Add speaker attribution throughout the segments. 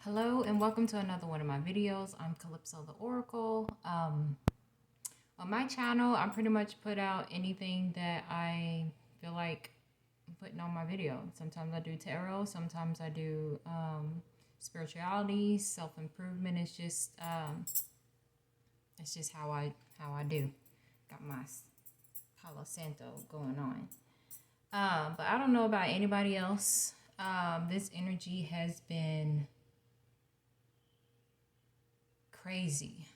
Speaker 1: Hello and welcome to another one of my videos. I'm Calypso the Oracle. On my channel, I pretty much put out anything that I feel like putting on my video. Sometimes I do tarot, sometimes I do spirituality, self-improvement. It's just how I do. Got my Palo Santo going on. But I don't know about anybody else. This energy has been crazy,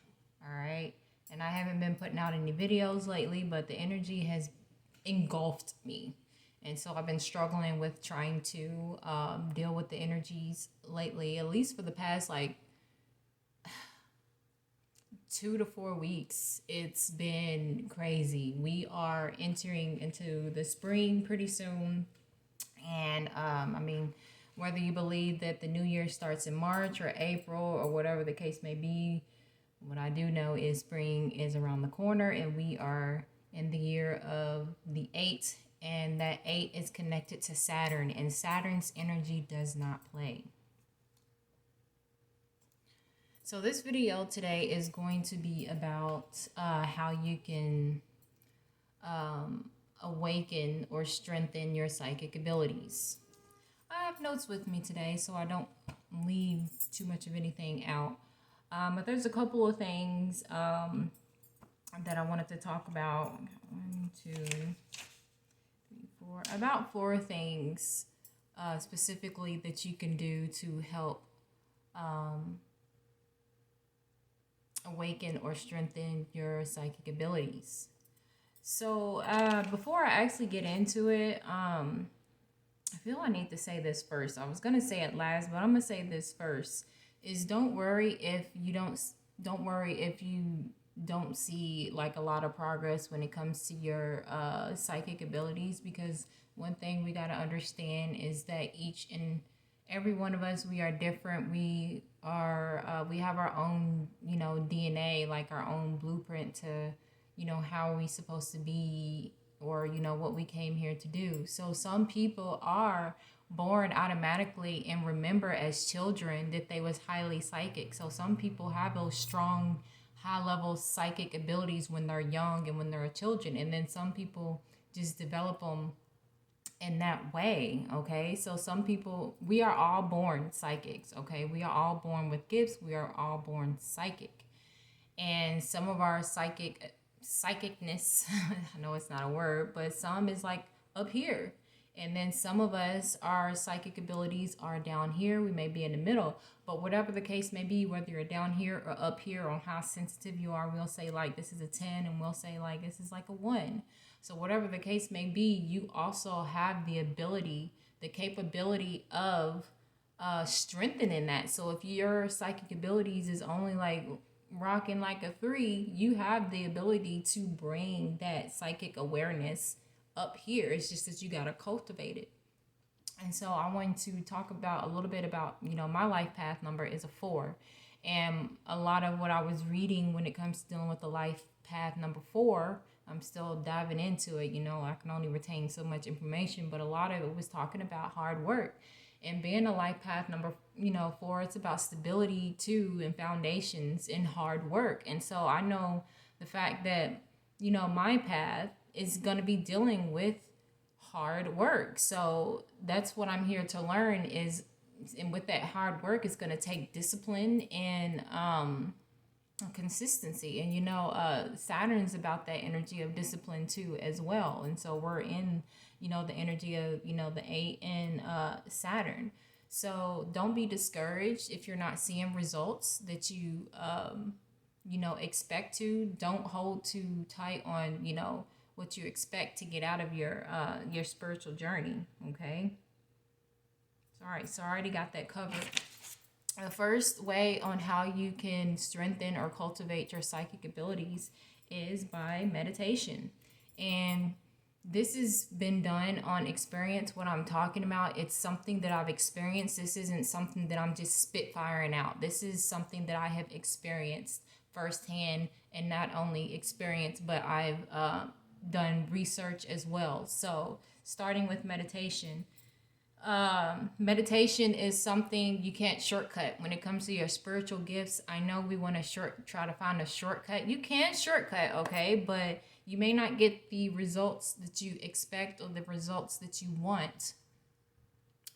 Speaker 1: all right? And I haven't been putting out any videos lately, but the energy has engulfed me. And so I've been struggling with trying to deal with the energies lately, at least for the past like 2 to 4 weeks. It's been crazy. We are entering into the spring pretty soon. And whether you believe that the new year starts in March or April or whatever the case may be, what I do know is spring is around the corner and we are in the year of the 8, and that 8 is connected to Saturn, and Saturn's energy does not play. So this video today is going to be about how you can awaken or strengthen your psychic abilities. I have notes with me today so I don't leave too much of anything out. But there's a couple of things that I wanted to talk about. 1, 2, 3, 4. About 4 things specifically that you can do to help awaken or strengthen your psychic abilities. So before I actually get into it, I feel I need to say this first. I was going to say it last, but I'm going to say this first. Is don't worry if you don't see like a lot of progress when it comes to your psychic abilities, because one thing we got to understand is that each and every one of us, we are different. We have our own, DNA, like our own blueprint to, how are we supposed to be, or what we came here to do. So some people are born automatically and remember as children that they was highly psychic. So some people have those strong high level psychic abilities when they're young and when they're children, and then some people just develop them in that way. Okay, so some people, we are all born psychics. Okay, we are all born with gifts. We are all born psychic, and some of our psychicness I know it's not a word, but some is like up here, and then some of us, our psychic abilities are down here. We may be in the middle, but whatever the case may be, whether you're down here or up here on how sensitive you are, we'll say like this is a 10 and we'll say like this is like a 1. So whatever the case may be, you also have the ability, the capability of strengthening that. So if your psychic abilities is only like rocking like a 3, you have the ability to bring that psychic awareness up here. It's just that you got to cultivate it. And so I want to talk about a little bit about, my life path number is a 4. And a lot of what I was reading when it comes to dealing with the life path number 4, I'm still diving into it. I can only retain so much information, but a lot of it was talking about hard work. And being a life path number, 4, it's about stability too, and foundations and hard work. And so I know the fact that, my path is going to be dealing with hard work. So that's what I'm here to learn is, and with that hard work, it's going to take discipline and consistency. And Saturn's about that energy of discipline too as well. And so we're in the energy of the 8 and Saturn. So don't be discouraged if you're not seeing results that you expect to. Don't hold too tight on what you expect to get out of your spiritual journey. Okay, all right, so I already got that covered. The first way on how you can strengthen or cultivate your psychic abilities is by meditation. And this has been done on experience. What I'm talking about, it's something that I've experienced. This isn't something that I'm just spitfiring out. This is something that I have experienced firsthand, and not only experienced, but I've done research as well. So starting with meditation, Meditation is something you can't shortcut when it comes to your spiritual gifts. I know we want to try to find a shortcut. You can shortcut, okay, but you may not get the results that you expect or the results that you want.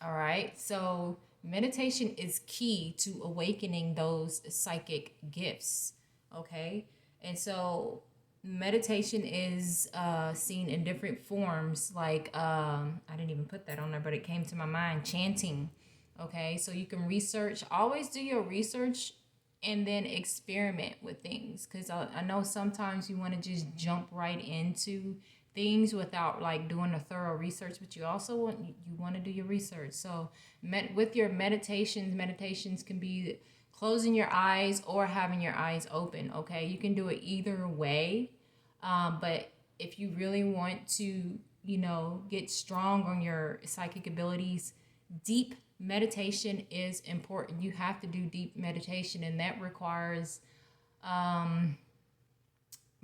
Speaker 1: All right, so meditation is key to awakening those psychic gifts, okay? And so meditation is seen in different forms, like I didn't even put that on there, but it came to my mind, chanting. Okay, so you can research, always do your research and then experiment with things, because I know sometimes you want to just jump right into things without like doing a thorough research, but you also want to do your research. So with your meditations can be closing your eyes or having your eyes open. Okay, you can do it either way, but if you really want to, get strong on your psychic abilities, deep meditation is important. You have to do deep meditation, and that requires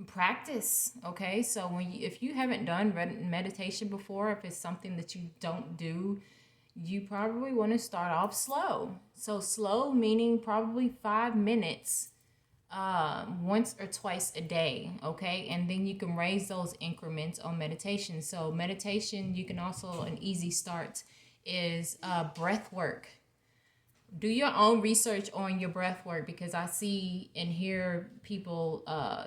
Speaker 1: practice. Okay, so if you haven't done meditation before, if it's something that you don't do, you probably want to start off slow. So slow meaning probably 5 minutes, once or twice a day. Okay, and then you can raise those increments on meditation. So meditation, you can also, an easy start is breath work. Do your own research on your breath work, because I see and hear people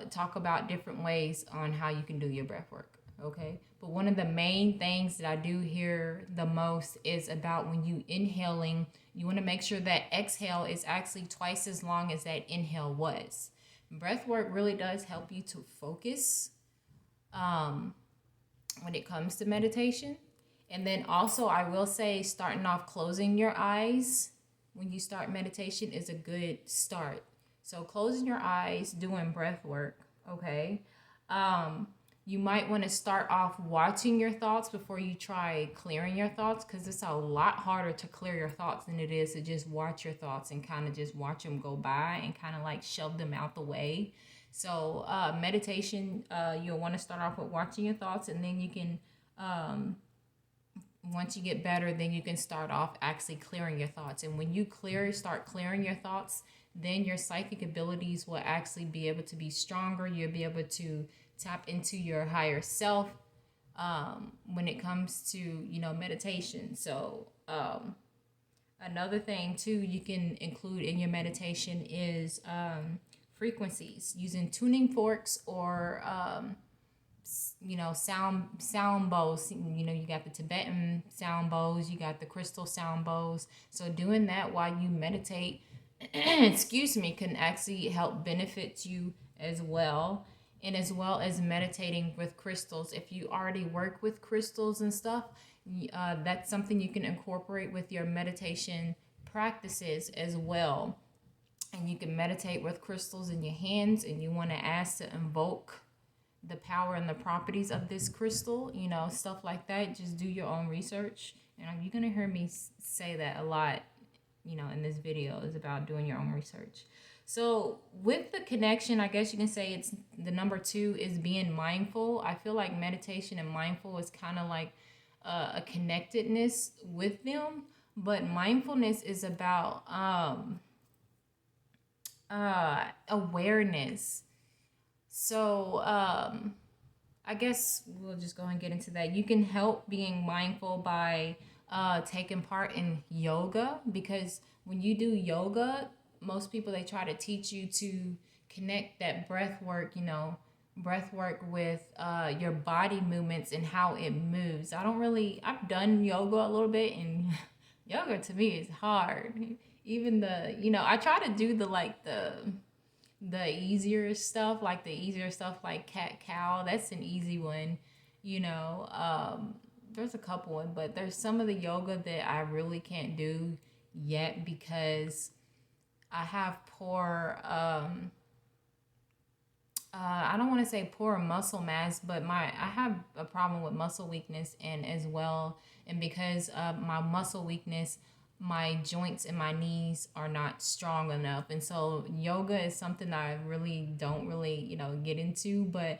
Speaker 1: talk about different ways on how you can do your breath work. Okay, but one of the main things that I do hear the most is about when you inhaling, you want to make sure that exhale is actually twice as long as that inhale was. Breath work really does help you to focus when it comes to meditation. And then also, I will say, starting off closing your eyes when you start meditation is a good start. So closing your eyes, doing breath work, okay? You might want to start off watching your thoughts before you try clearing your thoughts, because it's a lot harder to clear your thoughts than it is to just watch your thoughts and kind of just watch them go by and kind of like shove them out the way. So meditation, you'll want to start off with watching your thoughts, and then you can once you get better, then you can start off actually clearing your thoughts. And when you start clearing your thoughts, then your psychic abilities will actually be able to be stronger. You'll be able to tap into your higher self when it comes to, meditation. So another thing too you can include in your meditation is frequencies, using tuning forks or sound bows. You got the Tibetan sound bows, you got the crystal sound bows. So doing that while you meditate excuse me, can actually help benefit you as well. And as well as meditating with crystals, if you already work with crystals and stuff, that's something you can incorporate with your meditation practices as well. And you can meditate with crystals in your hands, and you want to ask to invoke the power and the properties of this crystal, stuff like that. Just do your own research. And you're going to hear me say that a lot, in this video, is about doing your own research. So with the connection, I guess you can say it's the number 2 is being mindful. I feel like meditation and mindful is kind of like a connectedness with them. But mindfulness is about awareness. So I guess we'll just go and get into that. You can help being mindful by taking part in yoga, because when you do yoga, most people, they try to teach you to connect that breath work with your body movements and how it moves. I've done yoga a little bit, and yoga to me is hard. Even I try to do the easier stuff, like cat cow. That's an easy one. There's a couple, but there's some of the yoga that I really can't do yet, because I have poor I don't want to say poor muscle mass, but I have a problem with muscle weakness, and because of my muscle weakness, my joints and my knees are not strong enough. And so yoga is something that I really don't get into, but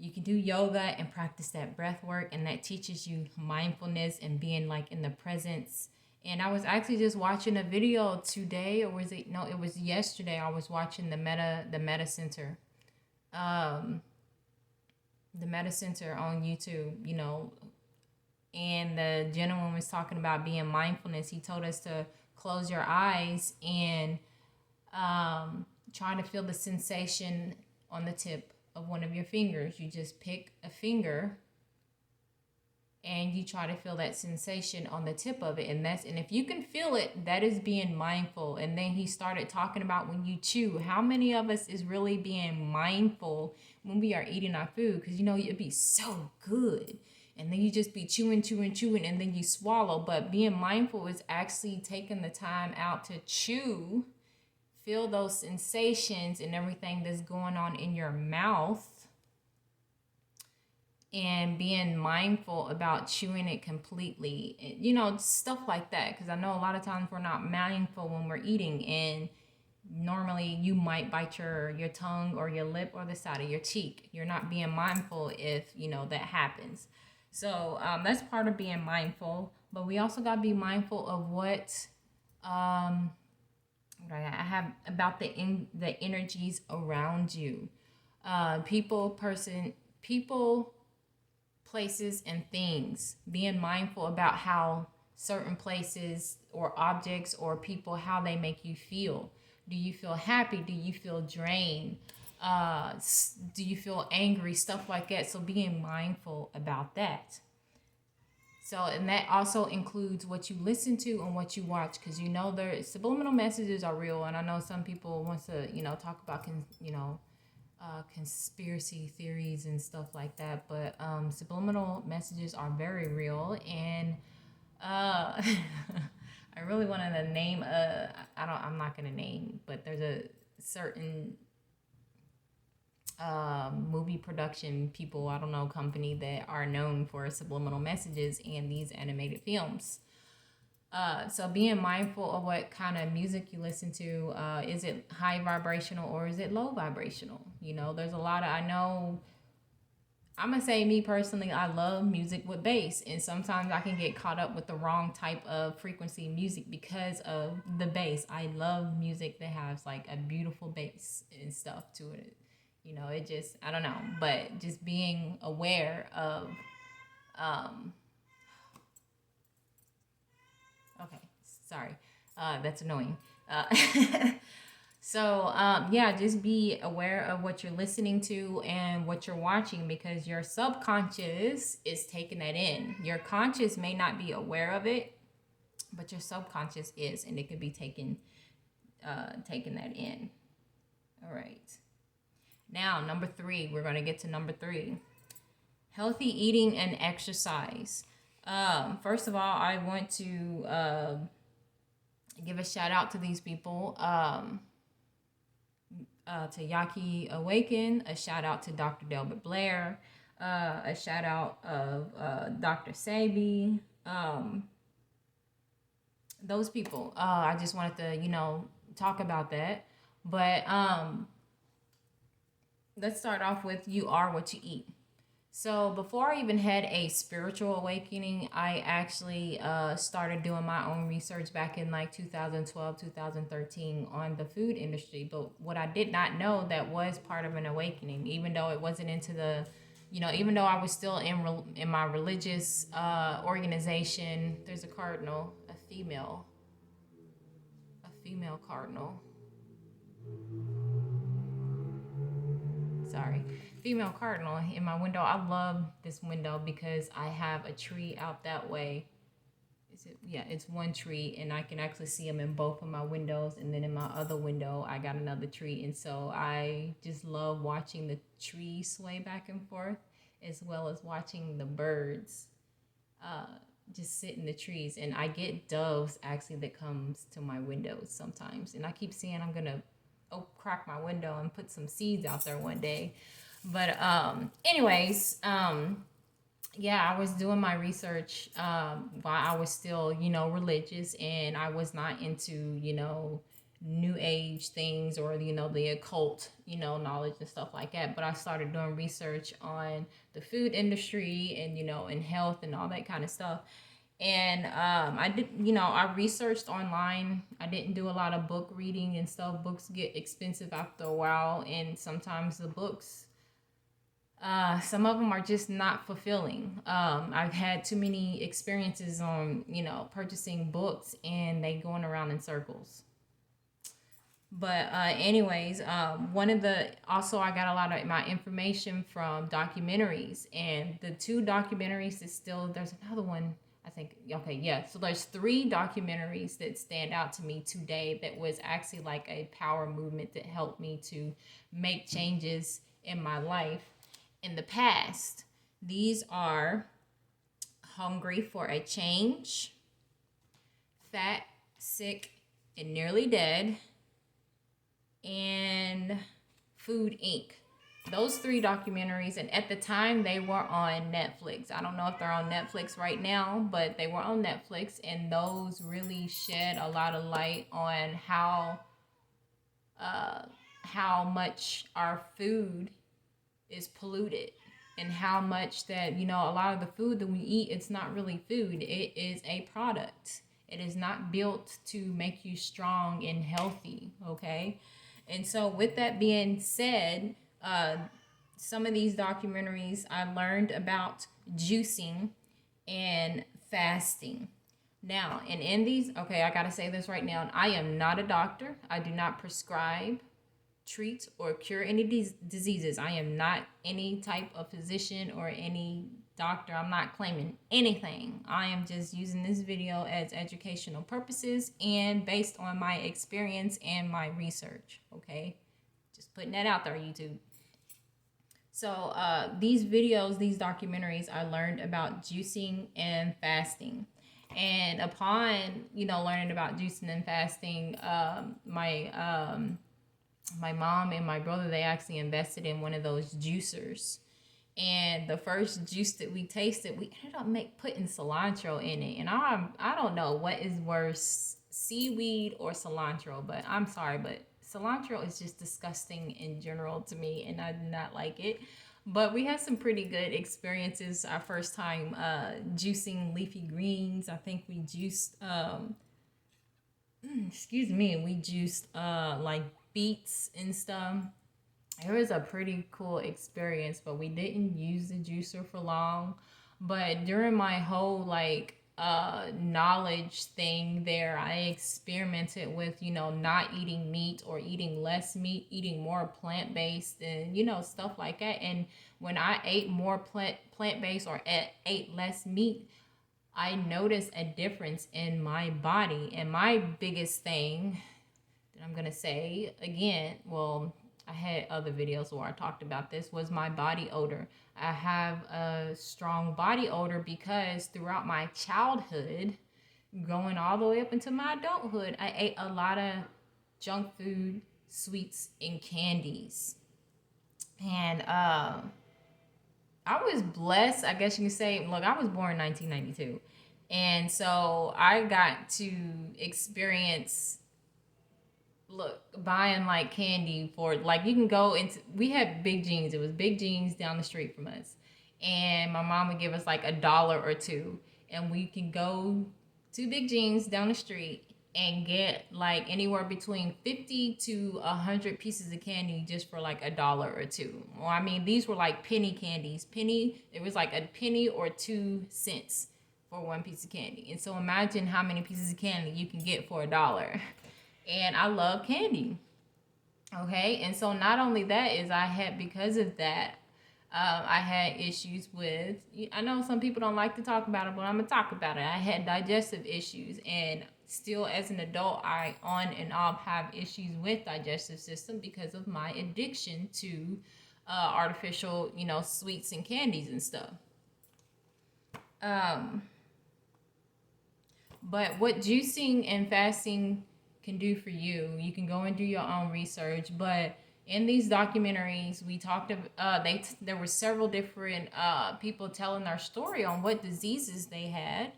Speaker 1: You can do yoga and practice that breath work, and that teaches you mindfulness and being like in the presence. And I was actually just watching a video today, or was it no, it was yesterday. I was watching the Meta Center. Um the Meta Center on YouTube, and the gentleman was talking about being mindfulness. He told us to close your eyes and try to feel the sensation on the tip of one of your fingers. You just pick a finger and you try to feel that sensation on the tip of it, and if you can feel it, that is being mindful. And then he started talking about when you chew, how many of us is really being mindful when we are eating our food, because it'd be so good, and then you just be chewing, and then you swallow. But being mindful is actually taking the time out to chew, feel those sensations and everything that's going on in your mouth, and being mindful about chewing it completely, stuff like that. Because I know a lot of times we're not mindful when we're eating, and normally you might bite your tongue or your lip or the side of your cheek. You're not being mindful if that happens. So that's part of being mindful. But we also got to be mindful of what I have about the energies around you, people, places, and things. Being mindful about how certain places or objects or people, how they make you feel. Do you feel happy? Do you feel drained? Do you feel angry? Stuff like that. So being mindful about that. So, and that also includes what you listen to and what you watch, because their subliminal messages are real. And I know some people want to talk about conspiracy theories and stuff like that, but subliminal messages are very real. And I really wanted to name I'm not gonna name, but there's a certain movie production people, I don't know, company that are known for subliminal messages and these animated films. So being mindful of what kind of music you listen to. Is it high vibrational or is it low vibrational? There's a lot of, I know, I'm going to say me personally, I love music with bass. And sometimes I can get caught up with the wrong type of frequency music because of the bass. I love music that has like a beautiful bass and stuff to it. It just, I don't know. But just being aware of, okay, sorry. That's annoying. So, just be aware of what you're listening to and what you're watching, because your subconscious is taking that in. Your conscious may not be aware of it, but your subconscious is, and it could be taking that in. All right. Now, number 3, we're going to get to number 3. Healthy eating and exercise. First of all, I want to give a shout out to these people. To Yaki Awaken, a shout out to Dr. Delbert Blair, a shout out of Dr. Sabi. Those people. I just wanted to, talk about that. But let's start off with you are what you eat. So before I even had a spiritual awakening, I actually started doing my own research back in like 2012, 2013 on the food industry. But what I did not know, that was part of an awakening, even though it wasn't into the, even though I was still in my religious organization. There's a cardinal, a female cardinal. Sorry. Female cardinal in my window. I love this window because I have a tree out that way. It's one tree, and I can actually see them in both of my windows. And then in my other window, I got another tree. And so I just love watching the trees sway back and forth, as well as watching the birds just sit in the trees. And I get doves actually that comes to my windows sometimes. And I keep saying I'm going to crack my window and put some seeds out there one day. But anyways, I was doing my research while I was still, religious, and I was not into, new age things or, the occult, knowledge and stuff like that. But I started doing research on the food industry and, and health and all that kind of stuff. And I did, I researched online. I didn't do a lot of book reading and stuff. Books get expensive after a while, and sometimes the books, some of them are just not fulfilling. I've had too many experiences on, purchasing books and they going around in circles. But anyways, one of the also I got a lot of my information from documentaries, and the two documentaries that still there's another one I think. Okay, yeah. So there's three documentaries that stand out to me today that was actually like a power movement that helped me to make changes in my life in the past. These are Hungry for a Change, Fat, Sick, and Nearly Dead, and Food Inc. Those three documentaries, and at the time they were on Netflix. I don't know if they're on Netflix right now, but they were on Netflix, and those really shed a lot of light on how much our food is polluted, and how much that, a lot of the food that we eat, it's not really food. It is a product. It is not built to make you strong and healthy, okay? And so with that being said, some of these documentaries I learned about juicing and fasting. Now, and in these, okay, I gotta say this right now. I am not a doctor. I do not prescribe, treat, or cure any diseases. I am not any type of physician or any doctor. I'm not claiming anything. I am just using this video as educational purposes and based on my experience and my research. Okay, just putting that out there, YouTube. So these videos, these documentaries, I learned about juicing and fasting. And upon, learning about juicing and fasting, my mom and my brother, they actually invested in one of those juicers. And the first juice that we tasted, we ended up putting cilantro in it. And I don't know what is worse, seaweed or cilantro, but I'm sorry, but cilantro is just disgusting in general to me, and I do not like it. But we had some pretty good experiences our first time juicing leafy greens. I think we juiced we juiced like beets and stuff. It was a pretty cool experience, but we didn't use the juicer for long. But during my whole knowledge thing there, I experimented with, not eating meat or eating less meat, eating more plant-based and, stuff like that. And when I ate more plant-based or ate less meat, I noticed a difference in my body. And my biggest thing that I'm going to say again, well, I had other videos where I talked about this, was my body odor. I have a strong body odor because throughout my childhood, going all the way up into my adulthood, I ate a lot of junk food, sweets, and candies. And I was blessed, I guess you can say. Look, I was born in 1992. And so I got to experience buying like candy for you can go into, we had Big Jeans. It was Big Jeans down the street from us, and my mom would give us like $1 or $2, and we can go to Big Jeans down the street and get like anywhere between 50 to 100 pieces of candy just for like $1 or $2. Well, I mean, these were like penny candies. It was like a penny or 2 cents for one piece of candy. And so imagine how many pieces of candy you can get for $1. And I love candy. Okay. And so not only that is because of that, I had issues with, I know some people don't like to talk about it, but I'm going to talk about it. I had digestive issues, and still as an adult, I on and off have issues with digestive system because of my addiction to artificial, sweets and candies and stuff. But what juicing and fasting can do for you, you can go and do your own research. But in these documentaries, we talked about there were several different people telling their story on what diseases they had,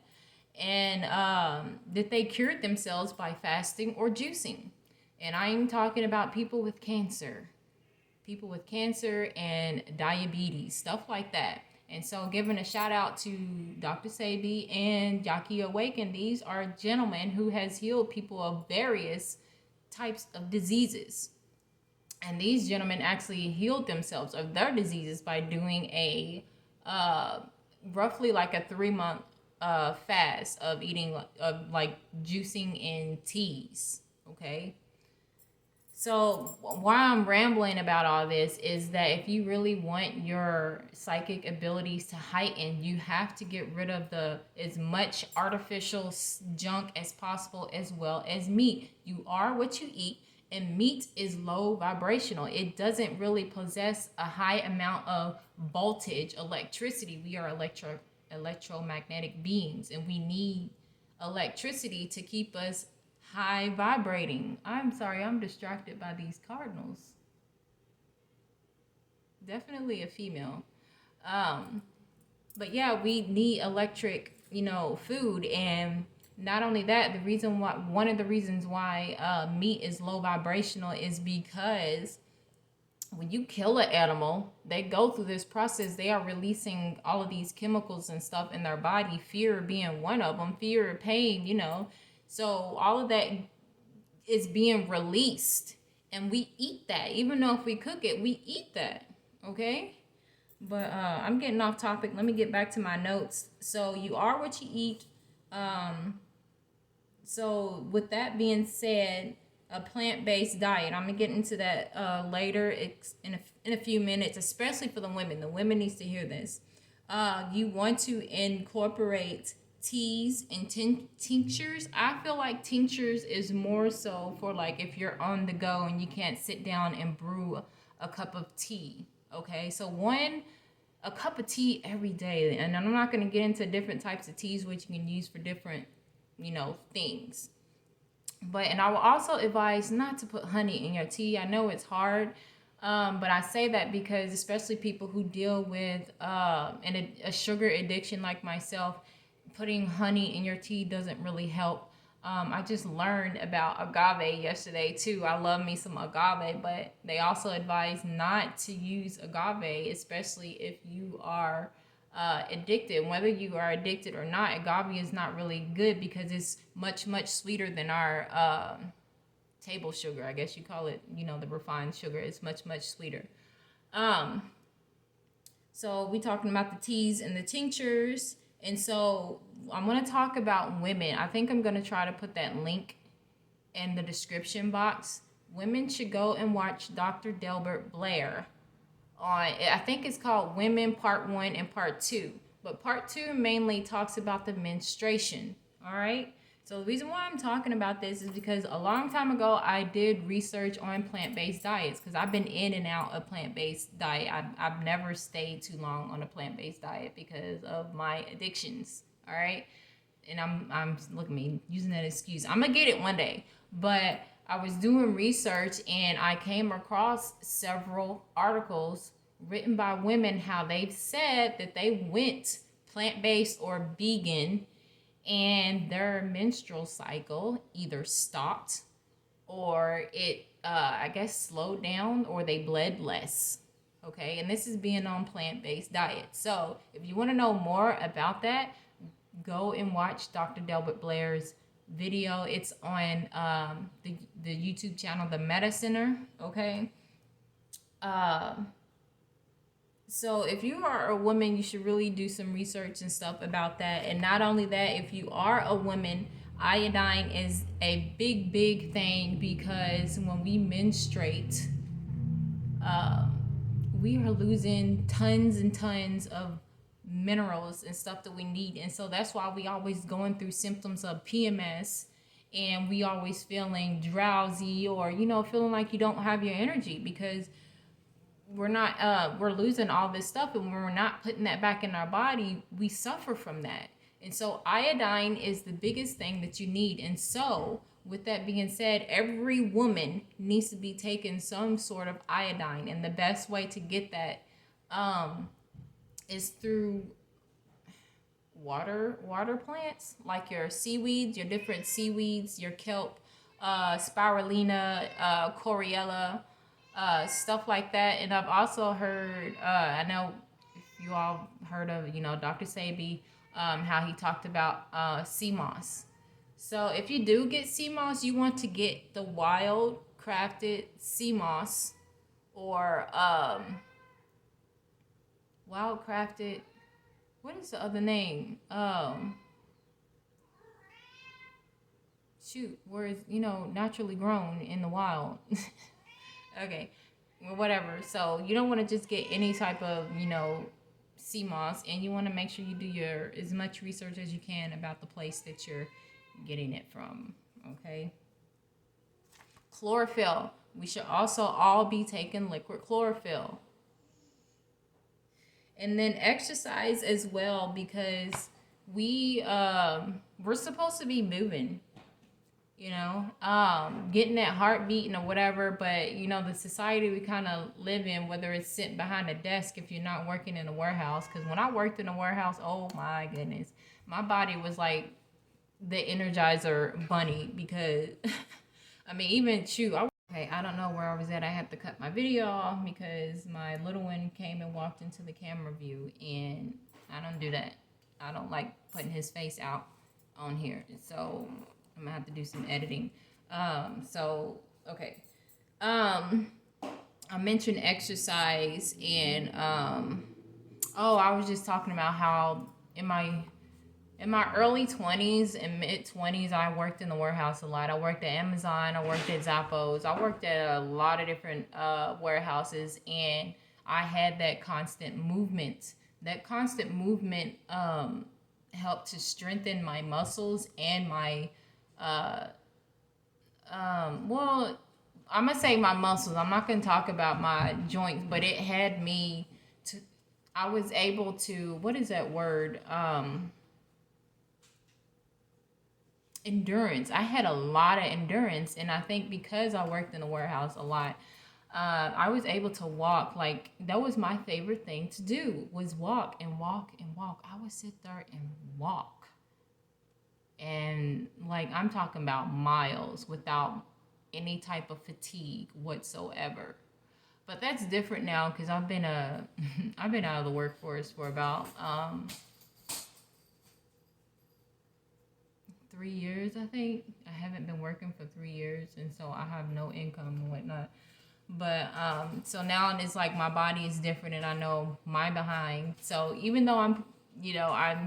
Speaker 1: and that they cured themselves by fasting or juicing. And I'm talking about people with cancer and diabetes, stuff like that. And so, giving a shout out to Dr. Sabi and Yaki Awaken. These are gentlemen who has healed people of various types of diseases. And these gentlemen actually healed themselves of their diseases by doing a uh, roughly like a 3 month fast of eating of like juicing in teas. Okay, so why I'm rambling about all this is that if you really want your psychic abilities to heighten, you have to get rid of the as much artificial junk as possible, as well as meat. You are what you eat, and meat is low vibrational. It doesn't really possess a high amount of voltage, electricity. We are electromagnetic beings, and we need electricity to keep us high vibrating. I'm sorry, I'm distracted by these cardinals. Definitely a female. Um, but yeah, we need electric, food. And not only that, the reason why one of the reasons why meat is low vibrational is because when you kill an animal, they go through this process. They are releasing all of these chemicals and stuff in their body, fear being one of them, fear, pain. So all of that is being released, and we eat that. Even though if we cook it, we eat that. Okay? But I'm getting off topic. Let me get back to my notes. So you are what you eat. So with that being said, a plant-based diet. I'm gonna get into that later. It's in a few minutes, especially for the women. The women needs to hear this. You want to incorporate teas and tinctures. I feel like tinctures is more so for like if you're on the go and you can't sit down and brew a cup of tea. Okay, so a cup of tea every day, and I'm not going to get into different types of teas which you can use for different things. And I will also advise not to put honey in your tea. I know it's hard, but I say that because especially people who deal with a sugar addiction like myself, putting honey in your tea doesn't really help. I just learned about agave yesterday too. I love me some agave, but they also advise not to use agave, especially if you are addicted. Whether you are addicted or not, agave is not really good because it's much, much sweeter than our table sugar. I guess you call it, the refined sugar. It's much, much sweeter. So we talking about the teas and the tinctures. And so I'm going to talk about women. I think I'm going to try to put that link in the description box. Women should go and watch Dr. Delbert Blair on, I think it's called Women Part 1 and Part 2. But Part 2 mainly talks about the menstruation. All right? So the reason why I'm talking about this is because a long time ago, I did research on plant-based diets because I've been in and out of plant-based diet. I've never stayed too long on a plant-based diet because of my addictions. All right. And I'm look at me using that excuse. I'm gonna get it one day. But I was doing research and I came across several articles written by women how they've said that they went plant-based or vegan and their menstrual cycle either stopped or it I guess slowed down, or they bled less. Okay, and this is being on plant-based diet. So if you want to know more about that, go and watch Dr. Delbert Blair's video. It's on the YouTube channel, the Meta Center. Okay. So if you are a woman, you should really do some research and stuff about that. And not only that, if you are a woman, iodine is a big, big thing because when we menstruate, we are losing tons and tons of minerals and stuff that we need. And so that's why we always going through symptoms of PMS, and we always feeling drowsy or, feeling like you don't have your energy because we're losing all this stuff, and when we're not putting that back in our body, we suffer from that. And so iodine is the biggest thing that you need. And so with that being said, every woman needs to be taking some sort of iodine, and the best way to get that is through water plants, like your seaweeds, your different seaweeds, your kelp, spirulina, coriella, stuff like that. And I've also heard, I know if you all heard of, Dr. Sabi, how he talked about sea moss. So if you do get sea moss, you want to get the wild crafted sea moss, or wild crafted, what is the other name? Shoot, where is, naturally grown in the wild. Okay, well, whatever. So you don't want to just get any type of, sea moss, and you want to make sure you do your as much research as you can about the place that you're getting it from. Okay. Chlorophyll. We should also all be taking liquid chlorophyll. And then exercise as well, because we're supposed to be moving, getting that heart beating or whatever. But the society we kind of live in, whether it's sitting behind a desk, if you're not working in a warehouse, because when I worked in a warehouse, oh my goodness, my body was like the Energizer bunny, because I mean, even okay, I don't know where I was at. I had to cut my video off because my little one came and walked into the camera view, and I don't do that. I don't like putting his face out on here. So I'm gonna have to do some editing. Okay. I mentioned exercise, and I was just talking about how in my early 20s and mid 20s, I worked in the warehouse a lot. I worked at Amazon, I worked at Zappos, I worked at a lot of different warehouses, and I had that constant movement. That constant movement helped to strengthen my muscles and my, well, I'm going to say my muscles. I'm not going to talk about my joints, but it had me to, I was able to, what is that word? Endurance. I had a lot of endurance, and I think because I worked in the warehouse a lot, I was able to walk. Like, that was my favorite thing to do, was walk and walk and walk. I would sit there and walk, and like, I'm talking about miles without any type of fatigue whatsoever. But that's different now, because I've been I've been out of the workforce for about 3 years, I think. I haven't been working for 3 years, and so I have no income and whatnot. But so now it's like my body is different, and I know my behind. So even though I'm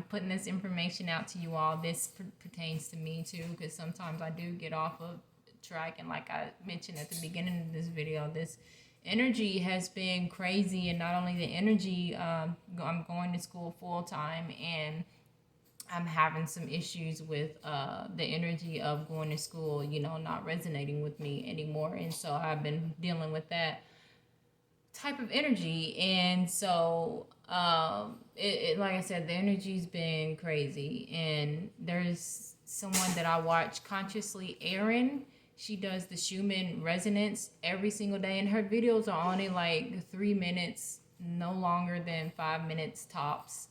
Speaker 1: putting this information out to you all, this pertains to me too, because sometimes I do get off of track, and like I mentioned at the beginning of this video, this energy has been crazy. And not only the energy, I'm going to school full time, and I'm having some issues with the energy of going to school, not resonating with me anymore. And so I've been dealing with that type of energy. And so, like I said, the energy's been crazy. And there's someone that I watch consciously, Erin. She does the Schumann resonance every single day, and her videos are only like 3 minutes, no longer than 5 minutes tops.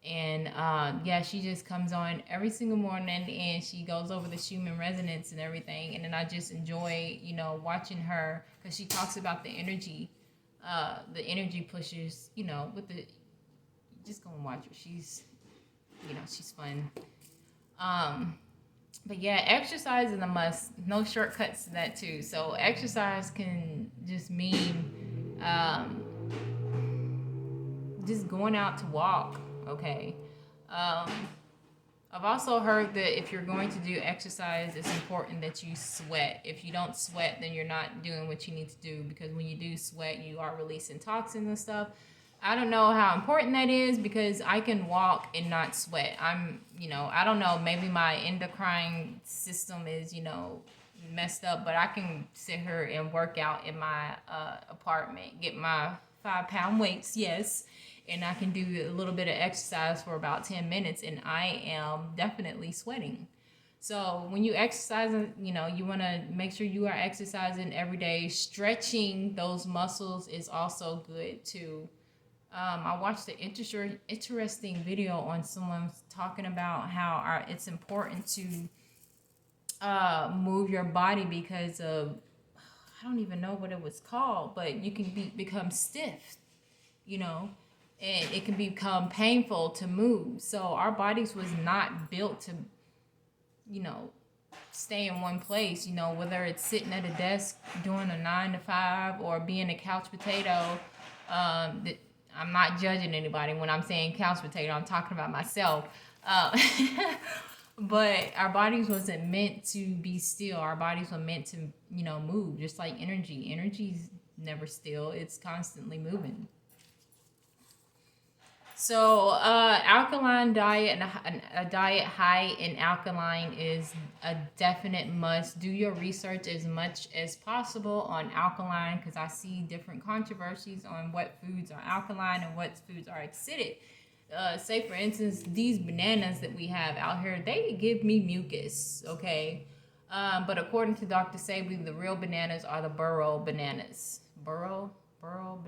Speaker 1: And she just comes on every single morning, and she goes over the Schumann resonance and everything. And then I just enjoy, watching her, because she talks about the energy pushes, with the, just go and watch her. She's fun. But yeah, exercise is a must. No shortcuts to that too. So exercise can just mean just going out to walk. Okay. I've also heard that if you're going to do exercise, it's important that you sweat. If you don't sweat, then you're not doing what you need to do, because when you do sweat, you are releasing toxins and stuff. I don't know how important that is, because I can walk and not sweat. I don't know, maybe my endocrine system is, messed up, but I can sit here and work out in my apartment, get my 5-pound weights, yes, and I can do a little bit of exercise for about 10 minutes, and I am definitely sweating. So when you exercise, you want to make sure you are exercising every day. Stretching those muscles is also good too. I watched an interesting video on someone talking about how it's important to move your body because of, I don't even know what it was called, but you can become stiff, you know, and it can become painful to move. So our bodies was not built to, you know, stay in one place, you know, whether it's sitting at a desk doing a 9 to 5 or being a couch potato. I'm not judging anybody when I'm saying couch potato. I'm talking about myself. Uh, but our bodies wasn't meant to be still. Our bodies were meant to, you know, move, just like energy. Energy's never still. It's constantly moving. So, alkaline diet and a diet high in alkaline is a definite must. Do your research as much as possible on alkaline because I see different controversies on what foods are alkaline and what foods are acidic. Say, for instance, these bananas that we have out here, they give me mucus, okay? But according to Dr. Sabley, the real bananas are the burro bananas. Burro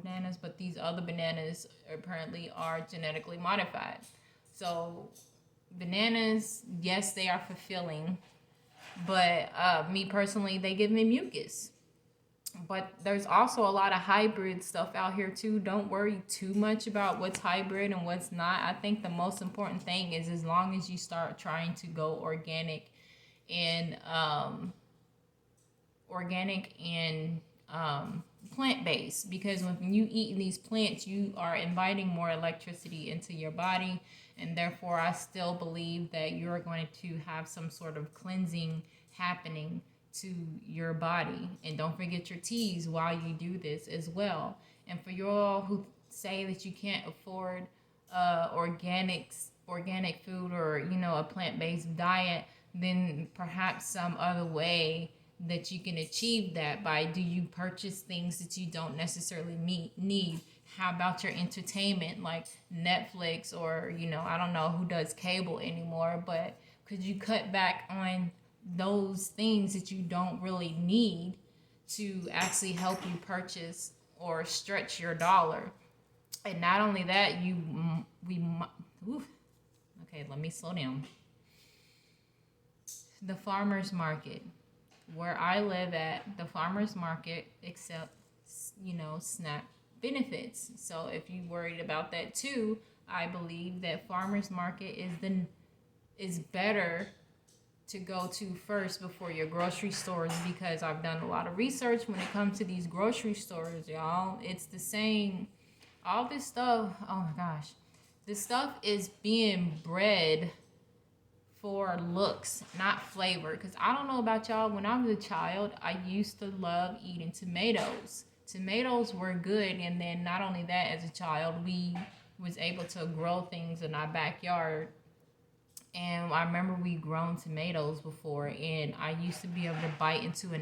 Speaker 1: bananas, but these other bananas apparently are genetically modified. So bananas, yes, they are fulfilling, but me personally, they give me mucus. But there's also a lot of hybrid stuff out here too. Don't worry too much about what's hybrid and what's not. I think the most important thing is as long as you start trying to go and organic and plant-based, because when you eat these plants you are inviting more electricity into your body, and therefore I still believe that you're going to have some sort of cleansing happening to your body. And don't forget your teas while you do this as well. And for you all who say that you can't afford organic food or, you know, a plant-based diet, then perhaps some other way that you can achieve that by, do you purchase things that you don't necessarily need? How about your entertainment like Netflix, or, you know, I don't know who does cable anymore, but could you cut back on those things that you don't really need to actually help you purchase or stretch your dollar? And not only that, okay, let me slow down. The farmer's market. Where I live at, the farmer's market accepts, you know, SNAP benefits. So if you worried about that too, I believe that farmer's market is better to go to first before your grocery stores, because I've done a lot of research when it comes to these grocery stores, y'all. It's the same. All this stuff, oh my gosh. This stuff is being bred for looks, not flavor. Because I don't know about y'all, when I was a child, I used to love eating tomatoes. Tomatoes were good, and then not only that, as a child, we was able to grow things in our backyard. And I remember we grown tomatoes before, and I used to be able to bite into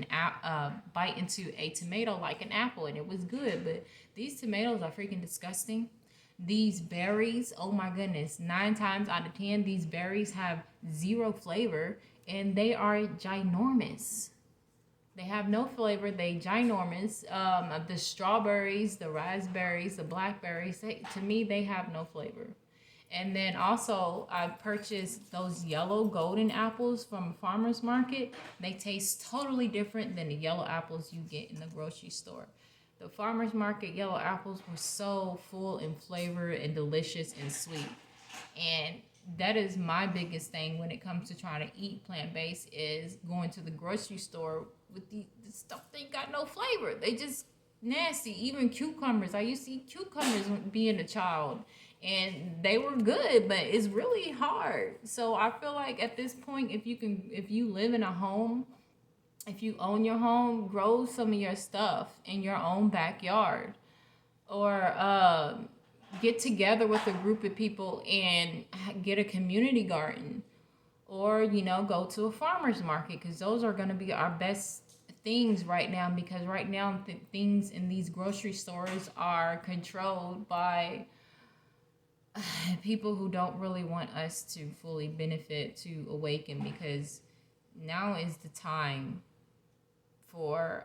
Speaker 1: a tomato like an apple, and it was good. But these tomatoes are freaking disgusting. These berries, oh my goodness, 9 times out of 10, these berries have zero flavor, and they are ginormous. They have no flavor. They ginormous. The strawberries, the raspberries, the blackberries, to me, they have no flavor. And then also, I purchased those yellow golden apples from a farmer's market. They taste totally different than the yellow apples you get in the grocery store. The farmer's market yellow apples were so full in flavor and delicious and sweet. And that is my biggest thing when it comes to trying to eat plant-based, is going to the grocery store with the stuff they got no flavor. They just nasty. Even cucumbers. I used to eat cucumbers being a child, and they were good, but it's really hard. So I feel like at this point, if you live in a home, if you own your home, grow some of your stuff in your own backyard, or get together with a group of people and get a community garden, or, you know, go to a farmer's market, because those are going to be our best things right now, because right now things in these grocery stores are controlled by people who don't really want us to fully benefit, to awaken, because now is the time for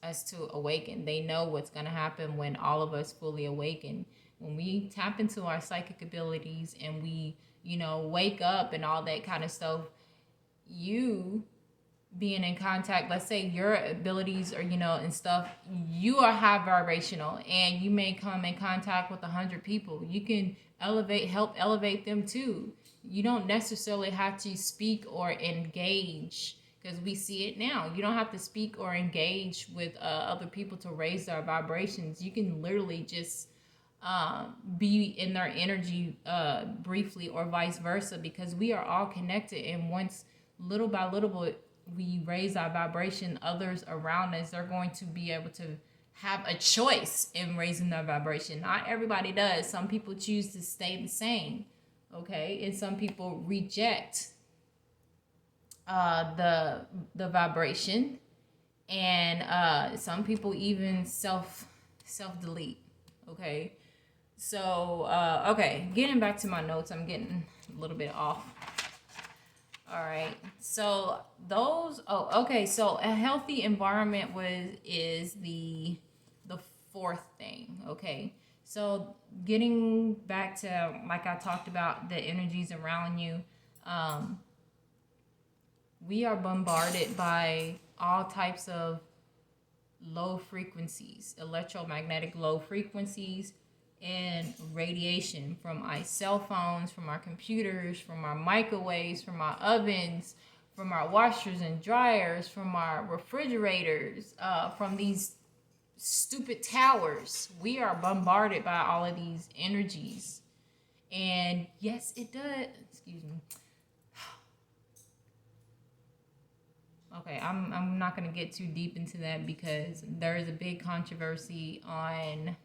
Speaker 1: us to awaken. They know what's going to happen when all of us fully awaken. When we tap into our psychic abilities and we, you know, wake up and all that kind of stuff, you being in contact, let's say your abilities or and stuff, you are high vibrational, and you may come in contact with 100 people. You can help elevate them too. You don't necessarily have to speak or engage, because we see it now. You don't have to speak or engage with other people to raise their vibrations. You can literally just be in their energy briefly, or vice versa, because we are all connected. And once, little by little, we raise our vibration, others around us are going to be able to have a choice in raising their vibration. Not everybody does. Some people choose to stay the same, okay, and some people reject the vibration, and some people even self delete, okay. So okay, getting back to my notes, I'm getting a little bit off. All right, so okay, so a healthy environment is the fourth thing, okay. So getting back to, like I talked about, the energies around you, we are bombarded by all types of low frequencies, electromagnetic low frequencies, and radiation from our cell phones, from our computers, from our microwaves, from our ovens, from our washers and dryers, from our refrigerators, from these stupid towers. We are bombarded by all of these energies. And yes, it does. Excuse me. Okay, I'm not going to get too deep into that, because there is a big controversy on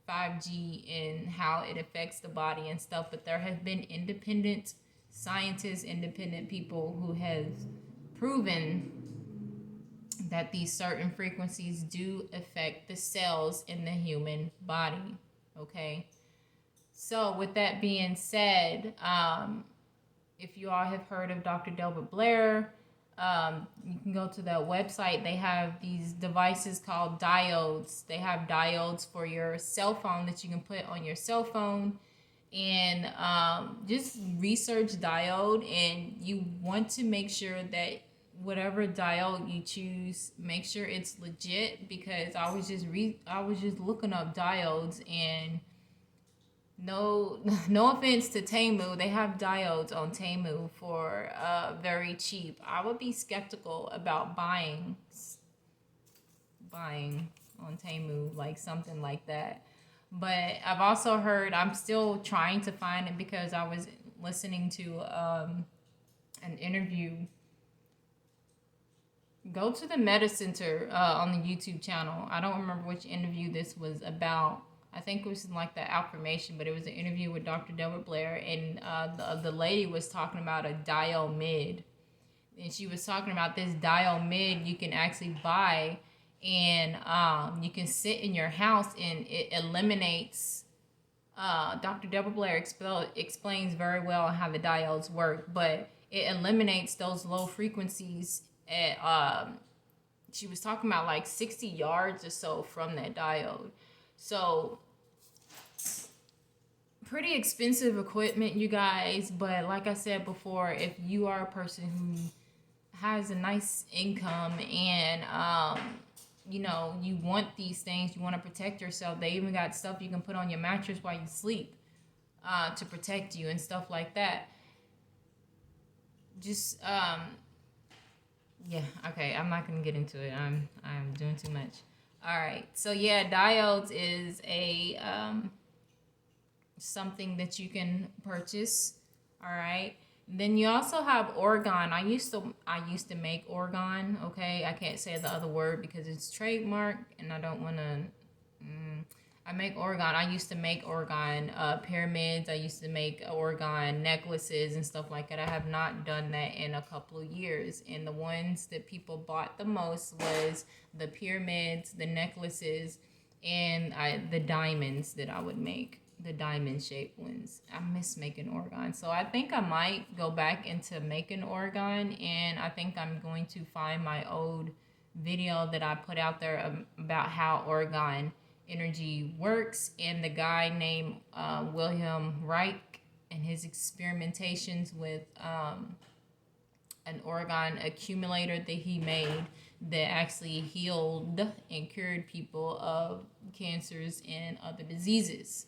Speaker 1: 5G and how it affects the body and stuff. But there have been independent scientists, independent people who have proven that these certain frequencies do affect the cells in the human body, okay? So with that being said, if you all have heard of Dr. Delbert Blair, you can go to their website. They have these devices called diodes. They have diodes for your cell phone that you can put on your cell phone. And just research diode, and you want to make sure that whatever diode you choose, make sure it's legit, because I was just looking up diodes, and no offense to Temu, they have diodes on Temu for very cheap. I would be skeptical about buying on Temu, like something like that. But I've also heard, I'm still trying to find it, because I was listening to an interview. Go to the Meta Center on the YouTube channel. I don't remember which interview this was about. I think it was like the affirmation, but it was an interview with Dr. Delbert Blair, and the lady was talking about a dial mid, and she was talking about this dial mid you can actually buy, and you can sit in your house, and it eliminates. Dr. Delbert Blair explains very well how the diodes work, but it eliminates those low frequencies at she was talking about like 60 yards or so from that diode. So pretty expensive equipment, you guys. But like I said before, if you are a person who has a nice income, and you want these things, you want to protect yourself, they even got stuff you can put on your mattress while you sleep to protect you and stuff like that. Just yeah, okay, I'm not gonna get into it. I'm doing too much. All right, so yeah, diodes is a something that you can purchase. All right, then you also have orgone. I used to make orgone. Okay, I can't say the other word because it's trademarked, and I don't want to. I make orgone. I used to make orgone pyramids. I used to make orgone necklaces and stuff like that. I have not done that in a couple of years. And the ones that people bought the most was the pyramids, the necklaces, and the diamonds that I would make. The diamond shaped ones. I miss making orgone. So I think I might go back into making orgone, and I think I'm going to find my old video that I put out there about how orgone energy works, and the guy named William Reich and his experimentations with an organ accumulator that he made that actually healed and cured people of cancers and other diseases.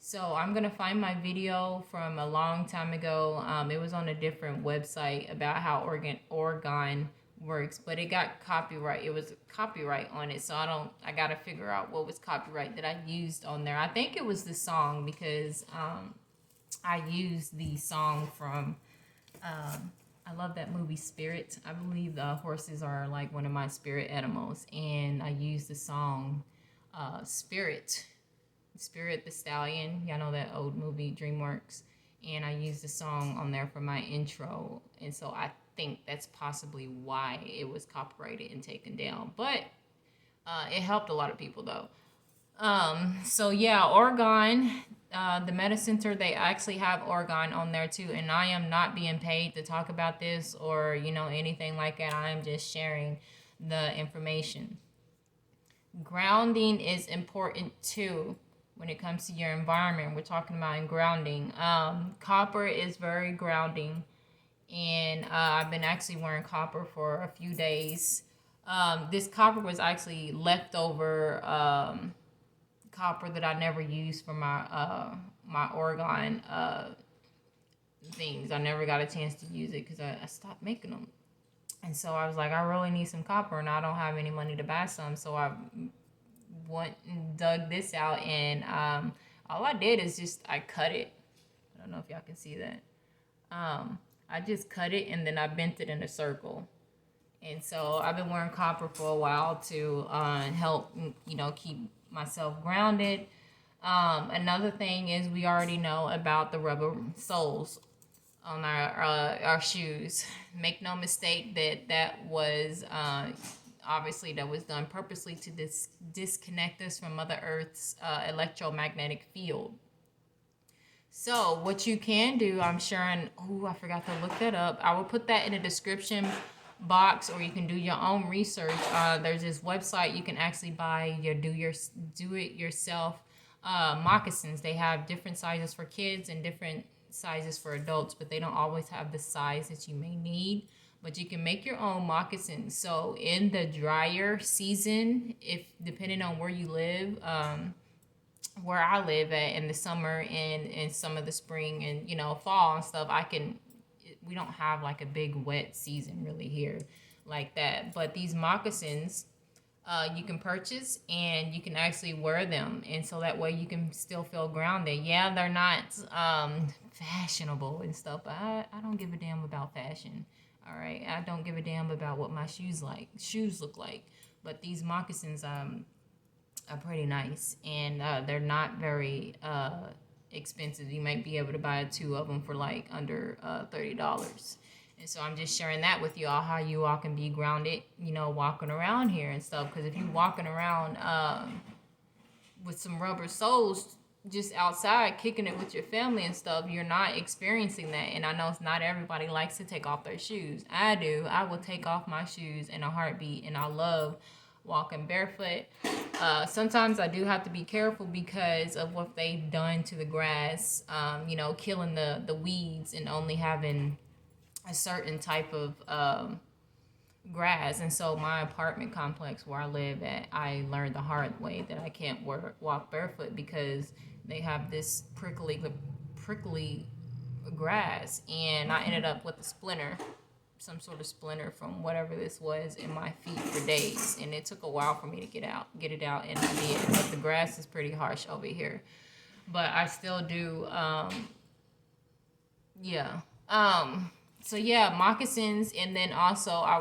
Speaker 1: So I'm gonna find my video from a long time ago. It was on a different website about how organ works, but it got copyright. It was copyright on it, so I gotta figure out what was copyright that I used on there. I think it was the song because I used the song from I love that movie Spirit. I believe the horses are like one of my spirit animals, and I used the song Spirit the Stallion. Y'all know that old movie DreamWorks, and I used the song on there for my intro, and so I think that's possibly why it was copyrighted and taken down. But it helped a lot of people though. So yeah, Oregon, the Meta Center, they actually have Oregon on there too, and I am not being paid to talk about this or anything like that. I am just sharing the information. Grounding is important too when it comes to your environment. We're talking about grounding. Copper is very grounding, and I've been actually wearing copper for a few days. This copper was actually leftover copper that I never used for my Oregon things. I never got a chance to use it because I stopped making them. And so I was like, I really need some copper, and I don't have any money to buy some. So I went and dug this out, and all I did is just I cut it. I don't know if y'all can see that. I just cut it, and then I bent it in a circle. And so I've been wearing copper for a while to help keep myself grounded. Another thing is we already know about the rubber soles on our shoes. Make no mistake that was obviously that was done purposely to disconnect us from Mother Earth's electromagnetic field. So what you can do, I'm sure, and I forgot to look that up. I will put that in the description box, or you can do your own research. There's this website you can actually buy your do it yourself moccasins. They have different sizes for kids and different sizes for adults, but they don't always have the size that you may need. But you can make your own moccasins. So in the drier season, if depending on where you live, where I live at in the summer and some of the spring and fall and stuff, we don't have like a big wet season really here like that. But these moccasins you can purchase, and you can actually wear them, and so that way you can still feel grounded. Yeah, they're not fashionable and stuff, but I don't give a damn about fashion. All right, I don't give a damn about what my shoes look like. But these moccasins are pretty nice, and they're not very expensive. You might be able to buy 2 of them for like under $30. And so I'm just sharing that with you all, how you all can be grounded, walking around here and stuff. Because if you're walking around with some rubber soles just outside kicking it with your family and stuff, you're not experiencing that. And I know it's not everybody likes to take off their shoes. I do. I will take off my shoes in a heartbeat, and I love walking barefoot. Sometimes I do have to be careful because of what they've done to the grass, killing the weeds and only having a certain type of grass. And so my apartment complex where I live at, I learned the hard way that I can't walk barefoot because they have this prickly grass, and I ended up with a splinter, some sort of splinter from whatever this was in my feet for days, and it took a while for me to get it out, and I did. But the grass is pretty harsh over here, but I still do so yeah, moccasins. And then also I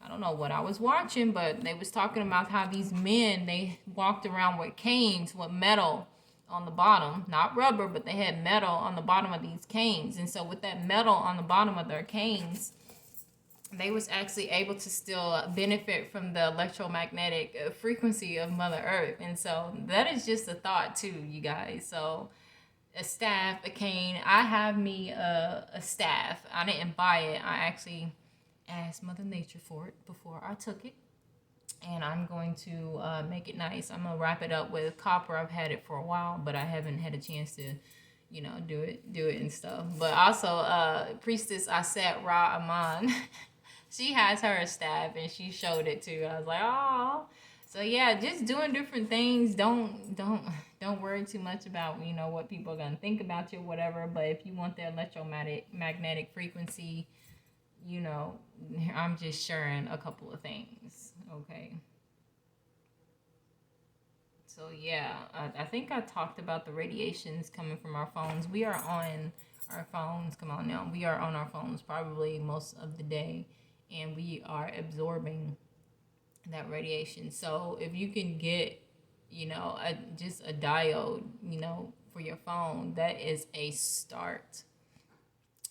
Speaker 1: don't know what I was watching, but they was talking about how these men, they walked around with canes with metal on the bottom, not rubber, but they had metal on the bottom of these canes. And so with that metal on the bottom of their canes, they was actually able to still benefit from the electromagnetic frequency of Mother Earth. And so that is just a thought too, you guys. So a staff, a cane. I have me a staff. I didn't buy it. I actually asked Mother Nature for it before I took it. And I'm going to make it nice. I'm going to wrap it up with copper. I've had it for a while, but I haven't had a chance to, do it and stuff. But also, Priestess Auset Ra Aman, she has her staff and she showed it too. I was like, oh. So yeah, just doing different things. Don't worry too much about what people are gonna think about you or whatever. But if you want the electromagnetic frequency, you know, I'm just sharing a couple of things. Okay. So yeah, I think I talked about the radiations coming from our phones. We are on our phones. Come on now, we are on our phones probably most of the day, and we are absorbing that radiation. So if you can get, just a diode, for your phone, that is a start.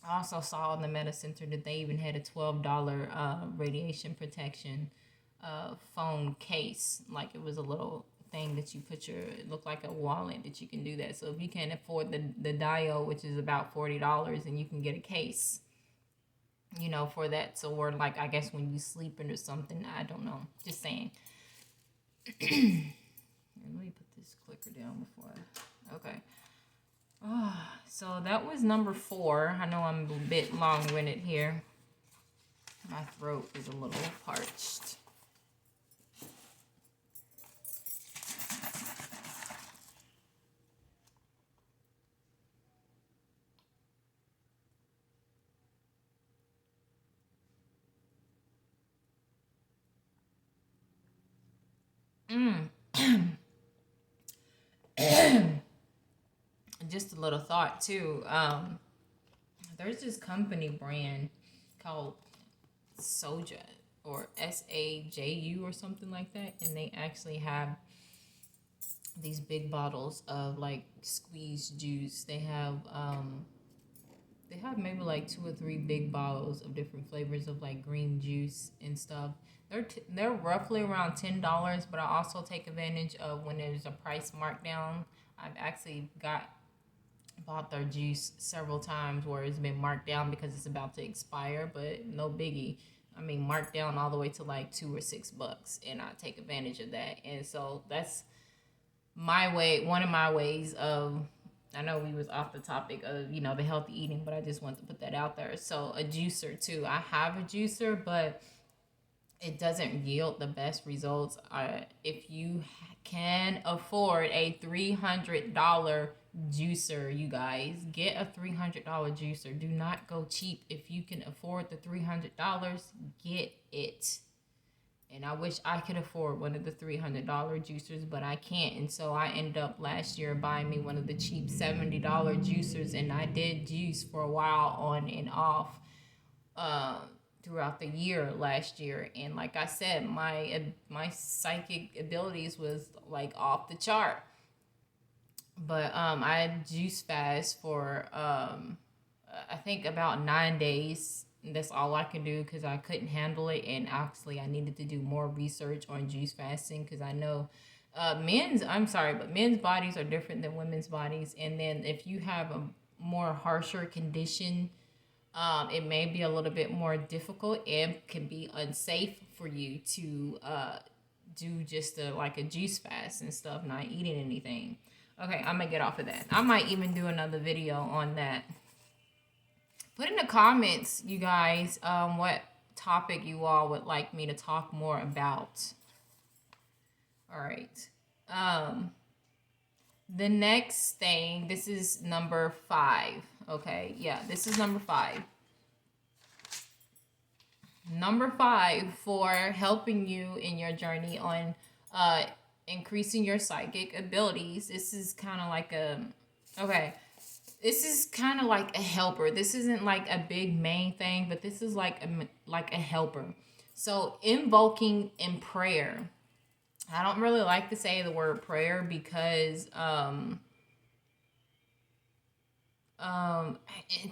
Speaker 1: I also saw in the Meta Center that they even had a $12 radiation protection phone case. Like it was a little thing that you put it looked like a wallet that you can do that. So if you can't afford the diode, which is about $40, and you can get a case, for that. So, or like, I guess when you sleeping or something, I don't know. Just saying. Let me put this clicker down before okay. So that was number 4. I know I'm a bit long-winded here. My throat is a little parched. Just a little thought too. There's this company brand called Soja or SAJU or something like that, and they actually have these big bottles of like squeezed juice. They have maybe like 2 or 3 big bottles of different flavors of like green juice and stuff. They're roughly around $10, but I also take advantage of when there's a price markdown. I've actually bought their juice several times where it's been marked down because it's about to expire, but no biggie. I mean, marked down all the way to like $2 or $6, and I take advantage of that. And so that's my way, one of my ways of, I know we was off the topic of, the healthy eating, but I just want to put that out there. So a juicer too. I have a juicer, but it doesn't yield the best results. If you can afford a $300 juicer, you guys, get a $300 juicer. Do not go cheap. If you can afford the $300, get it. And I wish I could afford one of the $300 juicers, but I can't. And so I ended up last year buying me one of the cheap $70 juicers, and I did juice for a while on and off throughout the year last year. And like I said, my psychic abilities was like off the chart. But I juice fast for I think about 9 days. That's all I could do because I couldn't handle it, and actually I needed to do more research on juice fasting because I know men's bodies are different than women's bodies. And then if you have a more harsher condition, it may be a little bit more difficult and can be unsafe for you to do just like a juice fast and stuff, not eating anything. Okay, I'm gonna get off of that. I might even do another video on that. Put in the comments, you guys, what topic you all would like me to talk more about. All right. The next thing, this is number 5. Okay, yeah, this is number 5. Number 5 for helping you in your journey on increasing your psychic abilities. This is kind of like this is kind of like a helper. This isn't like a big main thing, but this is like a helper. So invoking in prayer. I don't really like to say the word prayer because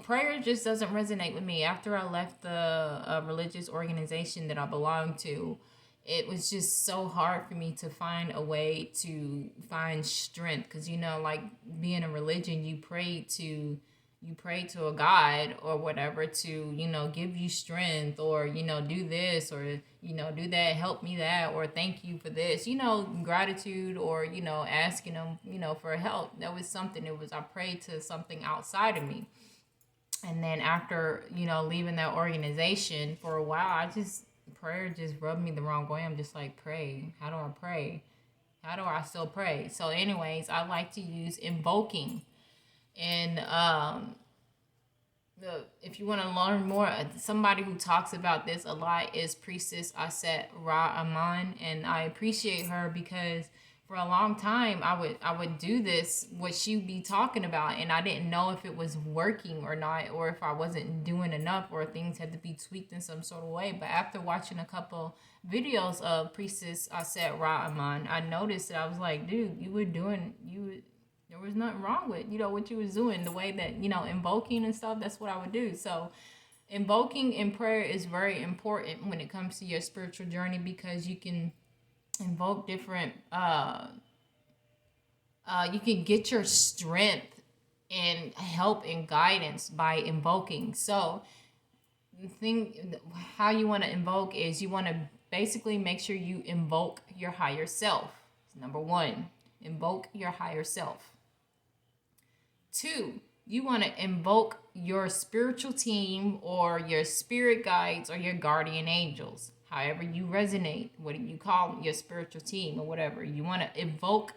Speaker 1: prayer just doesn't resonate with me. After I left the religious organization that I belonged to, it was just so hard for me to find a way to find strength because like being a religion, you pray to you pray to a god or whatever to, give you strength, or, do this, or, do that, help me that, or thank you for this, gratitude, or, asking them, for help. That was something. It was, I prayed to something outside of me. And then after, leaving that organization for a while, prayer just rubbed me the wrong way. I'm just like, pray. How do I pray? How do I still pray? So anyways, I like to use invoking. And if you want to learn more, somebody who talks about this a lot is Priestess Auset Aman, and I appreciate her because for a long time I would do this, what she'd be talking about, and I didn't know if it was working or not, or if I wasn't doing enough, or things had to be tweaked in some sort of way. But after watching a couple videos of Priestess Auset Aman, I noticed that I was like, dude, there was nothing wrong with, what you was doing, the way that, invoking and stuff. That's what I would do. So invoking in prayer is very important when it comes to your spiritual journey, because you can invoke different, you can get your strength and help and guidance by invoking. So the thing, how you want to invoke is, you want to basically make sure you invoke your higher self. Number one, invoke your higher self. 2, you want to invoke your spiritual team, or your spirit guides, or your guardian angels, however you resonate. What do you call your spiritual team or whatever? You want to invoke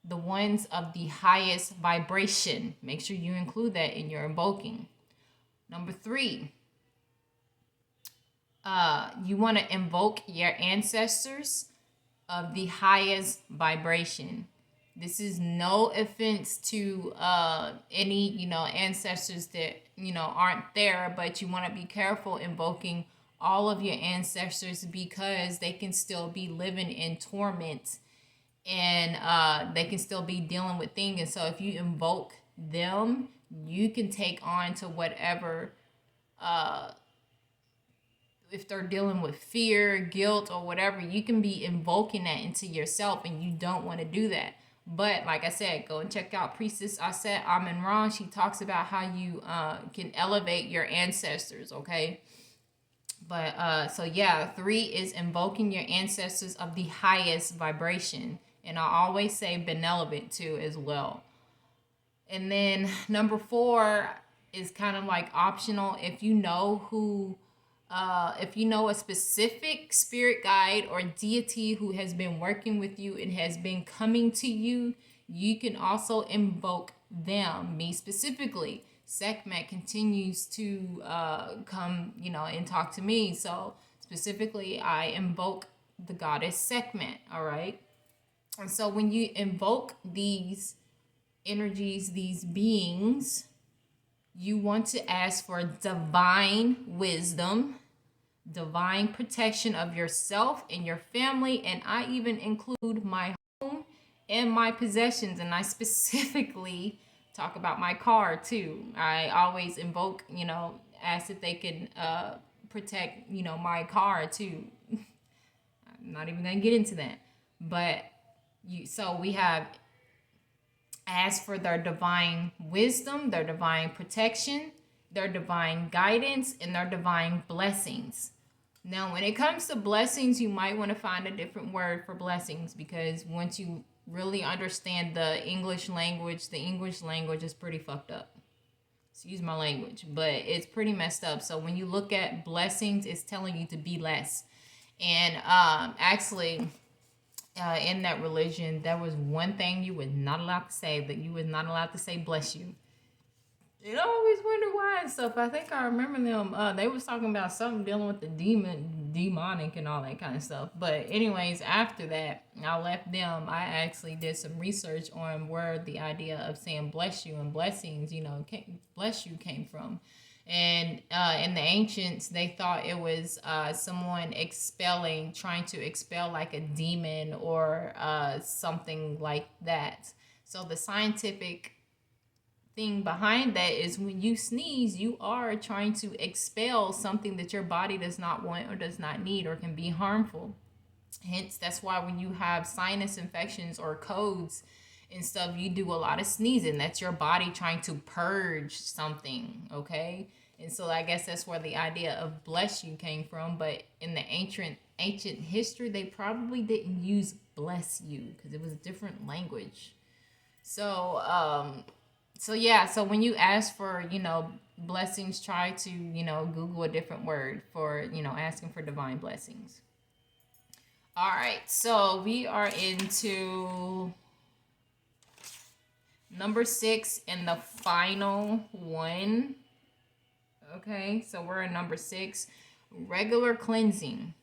Speaker 1: the ones of the highest vibration. Make sure you include that in your invoking. Number 3, you want to invoke your ancestors of the highest vibration. This is no offense to any, ancestors that, aren't there, but you want to be careful invoking all of your ancestors, because they can still be living in torment, and they can still be dealing with things. And so if you invoke them, you can take on to whatever, if they're dealing with fear, guilt, or whatever, you can be invoking that into yourself, and you don't want to do that. But like I said, go and check out Priestess Auset Aman. She talks about how you can elevate your ancestors, okay? But so yeah, 3 is invoking your ancestors of the highest vibration. And I always say benevolent too as well. And then number 4 is kind of like optional. If you know a specific spirit guide or deity who has been working with you and has been coming to you, you can also invoke them. Me specifically, Sekhmet continues to come, and talk to me. So specifically, I invoke the goddess Sekhmet. All right. And so when you invoke these energies, these beings, you want to ask for divine wisdom, divine protection of yourself and your family. And I even include my home and my possessions. And I specifically talk about my car too. I always invoke, ask if they can protect, my car too. I'm not even going to get into that. But so we have ask for their divine wisdom, their divine protection, their divine guidance, and their divine blessings. Now, when it comes to blessings, you might want to find a different word for blessings, because once you really understand the English language is pretty fucked up. Excuse my language, but it's pretty messed up. So when you look at blessings, it's telling you to be less. And actually, in that religion, there was one thing you were not allowed to say, that you were not allowed to say bless you. And I always wonder why and stuff. I think I remember them, they was talking about something dealing with the demonic and all that kind of stuff. But anyways, after that, I left them. I actually did some research on where the idea of saying bless you and blessings, bless you came from. And in the ancients, they thought it was someone trying to expel like a demon or something like that. So the scientific thing behind that is, when you sneeze, you are trying to expel something that your body does not want or does not need or can be harmful. Hence, that's why when you have sinus infections or colds and stuff, you do a lot of sneezing. That's your body trying to purge something, okay? And so I guess that's where the idea of bless you came from. But in the ancient history, they probably didn't use bless you because it was a different language. So yeah, so when you ask for, blessings, try to, Google a different word for, asking for divine blessings. All right, so we are into number 6 and the final one. Okay, so we're in number 6, regular cleansing.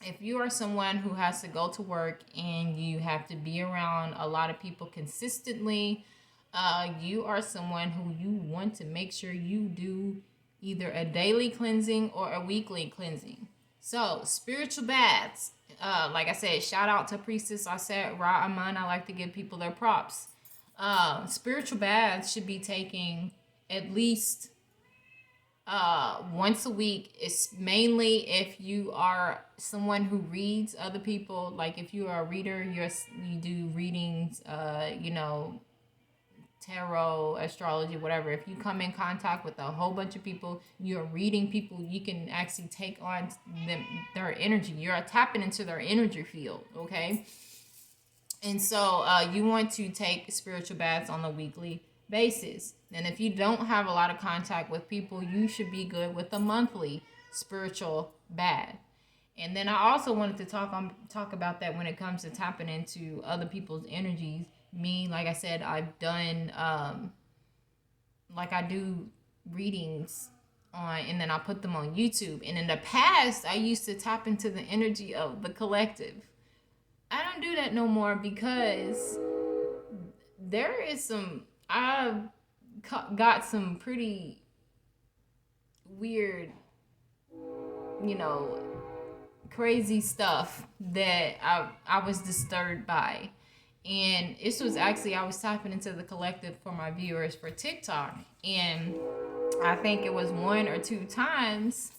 Speaker 1: If you are someone who has to go to work and you have to be around a lot of people consistently, you are someone who you want to make sure you do either a daily cleansing or a weekly cleansing. So, spiritual baths. Like I said, shout out to Priestess, Auset, Ra Aman. I like to give people their props. Spiritual baths should be taking at least once a week. It's mainly if you are someone who reads other people. Like if you are a reader, you do readings, tarot, astrology, whatever. If you come in contact with a whole bunch of people, you're reading people, you can actually take on their energy. You're tapping into their energy field, okay? And so you want to take spiritual baths on a weekly basis. And if you don't have a lot of contact with people, you should be good with a monthly spiritual bath. And then I also wanted to talk about that when it comes to tapping into other people's energies. Me, like I said, I've done I do readings on, and then I put them on YouTube. And in the past, I used to tap into the energy of the collective. I don't do that no more because there is I've got some pretty weird, crazy stuff that I was disturbed by. And this was actually, I was tapping into the collective for my viewers for TikTok. And I think it was 1 or 2 times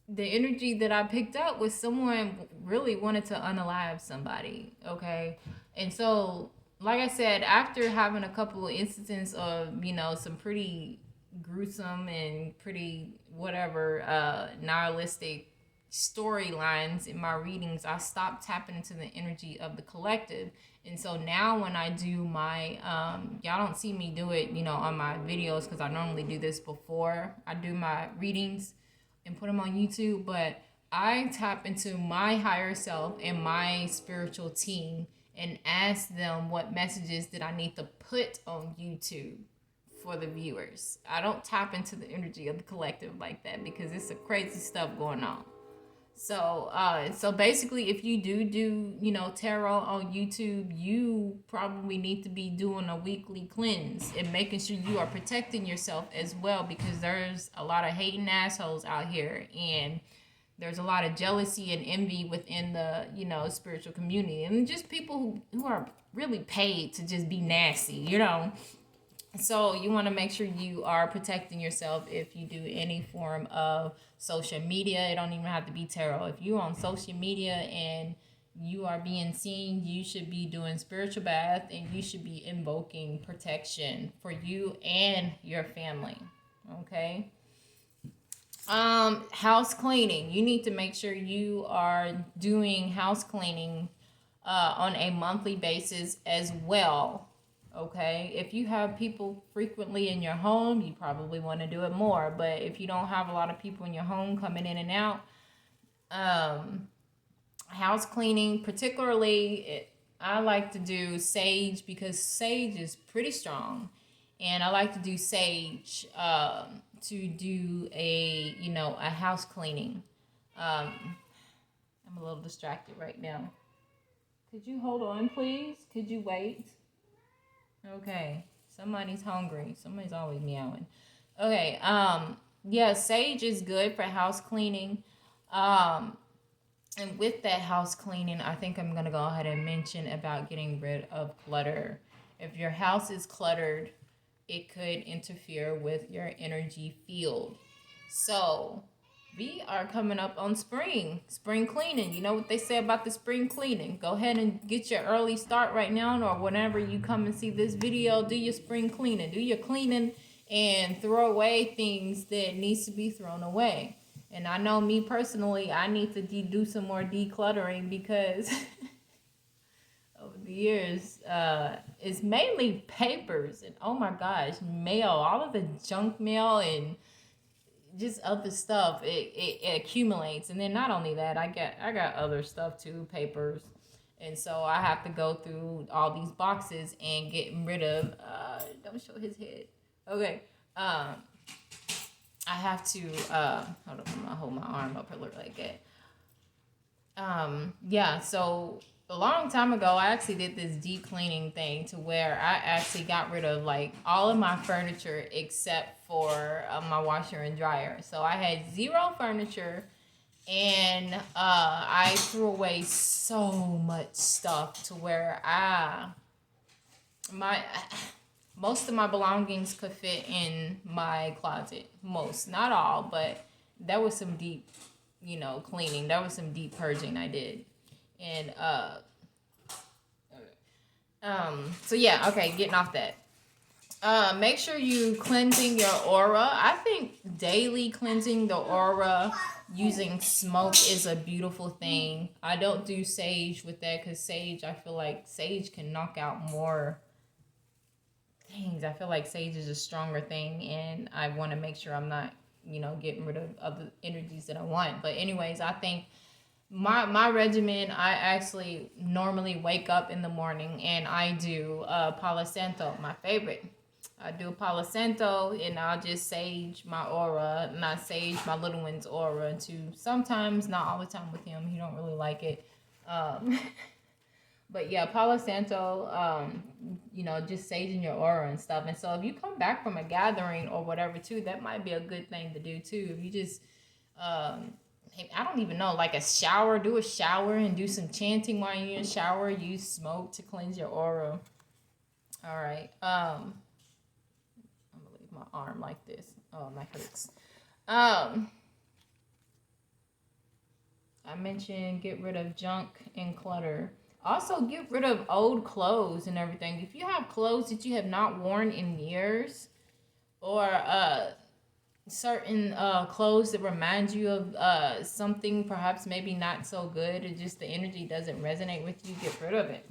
Speaker 1: the energy that I picked up was someone really wanted to unalive somebody. Okay. And so, like I said, after having a couple of instances of, some pretty gruesome and pretty nihilistic storylines in my readings, I stopped tapping into the energy of the collective. And so now when I do my y'all don't see me do it on my videos because I normally do this before I do my readings and put them on YouTube, but I tap into my higher self and my spiritual team and ask them what messages did I need to put on YouTube for the viewers. I don't tap into the energy of the collective like that because it's a crazy stuff going on. So basically, if you do tarot on YouTube, you probably need to be doing a weekly cleanse and making sure you are protecting yourself as well, because there's a lot of hating assholes out here, and there's a lot of jealousy and envy within the spiritual community, and just people who are really paid to just be nasty. So you want to make sure you are protecting yourself if you do any form of social media. It don't even have to be tarot. If you're on social media and you are being seen, you should be doing spiritual bath and you should be invoking protection for you and your family. Okay. House cleaning. You need to make sure you are doing house cleaning on a monthly basis as well. Okay, if you have people frequently in your home, you probably want to do it more. But if you don't have a lot of people in your home coming in and out, house cleaning, particularly, I like to do sage because sage is pretty strong. And I like to do sage to do a house cleaning. I'm a little distracted right now. Could you hold on, please? Could you wait? Okay, somebody's hungry. Somebody's always meowing. Okay, yeah, sage is good for house cleaning. And with that house cleaning, I think I'm going to go ahead and mention about getting rid of clutter. If your house is cluttered, it could interfere with your energy field. So, We are coming up on spring cleaning. You know what they say about the spring cleaning. Go ahead and get your early start right now, or whenever you come and see this video, do your spring cleaning. Do your cleaning and throw away things that needs to be thrown away. And I know me personally, I need to do some more decluttering because over the years, it's mainly papers and oh my gosh, mail, all of the junk mail and just other stuff. It accumulates, and then not only that, I got other stuff too, papers, and so I have to go through all these boxes and get rid of. Don't show his head. Okay. I have to hold up. I'm gonna hold my arm up or look like that. Yeah, so a long time ago I actually did this deep cleaning thing to where I actually got rid of like all of my furniture except for my washer and dryer. So I had zero furniture, and I threw away so much stuff to where my most of my belongings could fit in my closet. Most, not all, but that was some deep, cleaning. That was some deep purging I did. And so yeah, okay, getting off that. Make sure you cleansing your aura. I think daily cleansing the aura using smoke is a beautiful thing. I don't do sage with that because sage, I feel like sage can knock out more things. I feel like sage is a stronger thing, and I want to make sure I'm not, getting rid of other energies that I want. But anyways, I think my regimen, I actually normally wake up in the morning and I do Palo Santo, my favorite. I do Palo Santo, and I'll just sage my aura, and I sage my little one's aura too. Sometimes, not all the time with him. He don't really like it. But yeah, Palo Santo, just saging your aura and stuff. And so if you come back from a gathering or whatever too, that might be a good thing to do too. If you just, I don't even know, like a shower, do a shower and do some chanting while you're in the shower. Use smoke to cleanse your aura. All right. I'm gonna leave my arm like this. Oh, my hurts. I mentioned get rid of junk and clutter. Also, get rid of old clothes and everything. If you have clothes that you have not worn in years, or certain clothes that remind you of something perhaps maybe not so good, or just the energy doesn't resonate with you, get rid of it.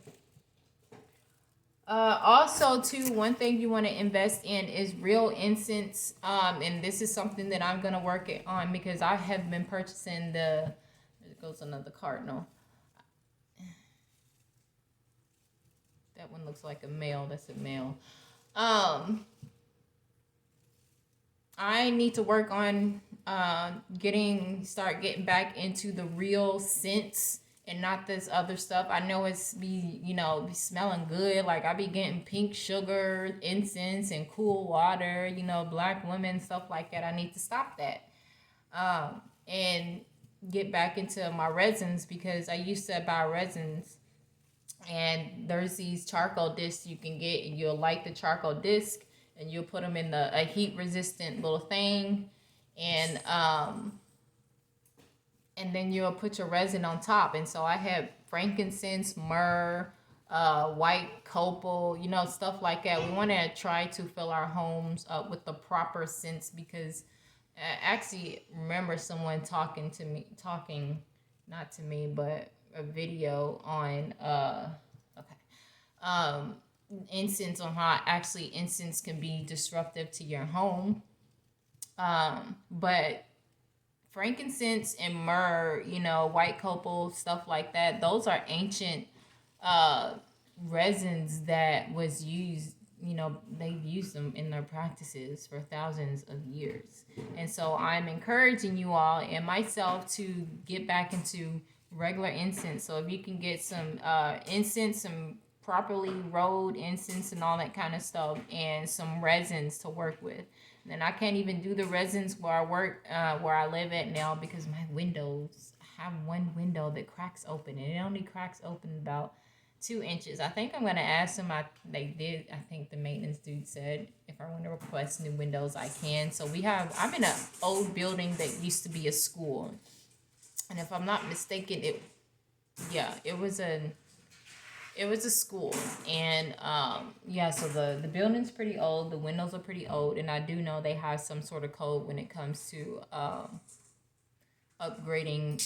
Speaker 1: Also, too, one thing you want to invest in is real incense. And this is something that I'm gonna work it on because I have been purchasing the. There goes another cardinal. That one looks like a male. That's a male. I need to work on getting back into the real scents and not this other stuff. I know it's be smelling good. Like I be getting pink sugar, incense, and cool water. Black women, stuff like that. I need to stop that. And get back into my resins because I used to buy resins. And there's these charcoal discs you can get, and you'll light the charcoal disc, and you'll put them in a heat resistant little thing, and then you'll put your resin on top. And so I have frankincense, myrrh, white copal, stuff like that. We want to try to fill our homes up with the proper scents because I actually remember someone talking, not to me, but a video on incense, on how actually incense can be disruptive to your home. But frankincense and myrrh, white copal, stuff like that, those are ancient resins that was used, they've used them in their practices for thousands of years. And so I'm encouraging you all and myself to get back into regular incense. So if you can get some incense, some properly rolled incense and all that kind of stuff, and some resins to work with. And then I can't even do the resins where I work, where I live at now, because my windows, I have one window that cracks open, and it only cracks open about 2 inches. I think I'm gonna ask them. They did. I think the maintenance dude said if I want to request new windows, I can. So I'm in an old building that used to be a school, and if I'm not mistaken, it was a school, and yeah. So the building's pretty old. The windows are pretty old, and I do know they have some sort of code when it comes to upgrading.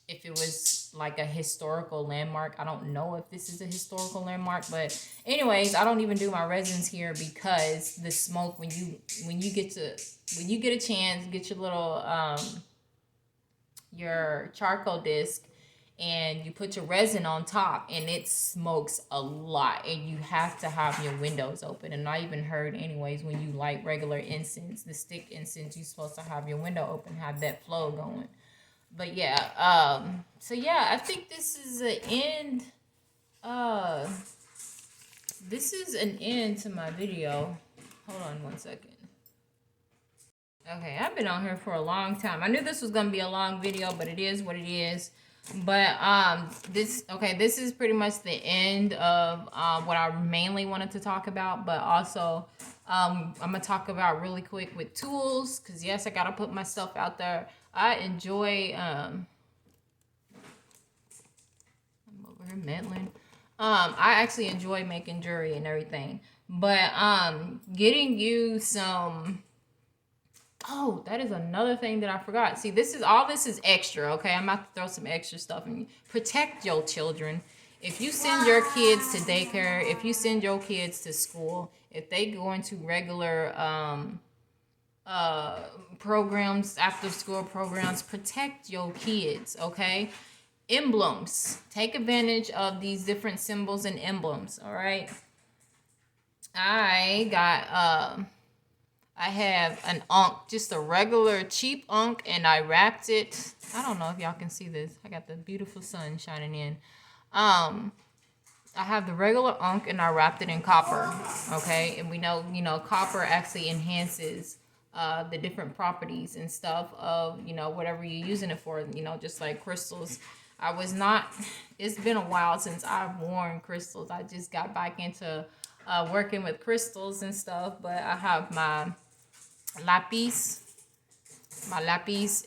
Speaker 1: If it was like a historical landmark, I don't know if this is a historical landmark, but anyways, I don't even do my resins here because the smoke, when you get a chance, get your little your charcoal disc, and you put your resin on top, and it smokes a lot, and you have to have your windows open. And I even heard, anyways, when you light regular incense, the stick incense, you're supposed to have your window open, have that flow going. But yeah, so yeah, I think this is an end. This is an end to my video. Hold on one second. Okay, I've been on here for a long time. I knew this was gonna be a long video, but it is what it is. But this is pretty much the end of what I mainly wanted to talk about. But also, I'm gonna talk about really quick with tools, because yes, I gotta put my stuff out there. I enjoy I'm over here meddling. I actually enjoy making jewelry and everything, but getting you some. Oh, that is another thing that I forgot. See, this is extra, okay? I'm about to throw some extra stuff in you. Protect your children. If you send your kids to daycare, if you send your kids to school, if they go into regular programs, after school programs, protect your kids, okay? Emblems. Take advantage of these different symbols and emblems, all right? I have an ankh, just a regular cheap ankh, and I wrapped it. I don't know if y'all can see this. I got the beautiful sun shining in. I have the regular ankh, and I wrapped it in copper. Okay, and we know, copper actually enhances the different properties and stuff of, whatever you're using it for. Just like crystals. It's been a while since I've worn crystals. I just got back into working with crystals and stuff, but I have my lapis,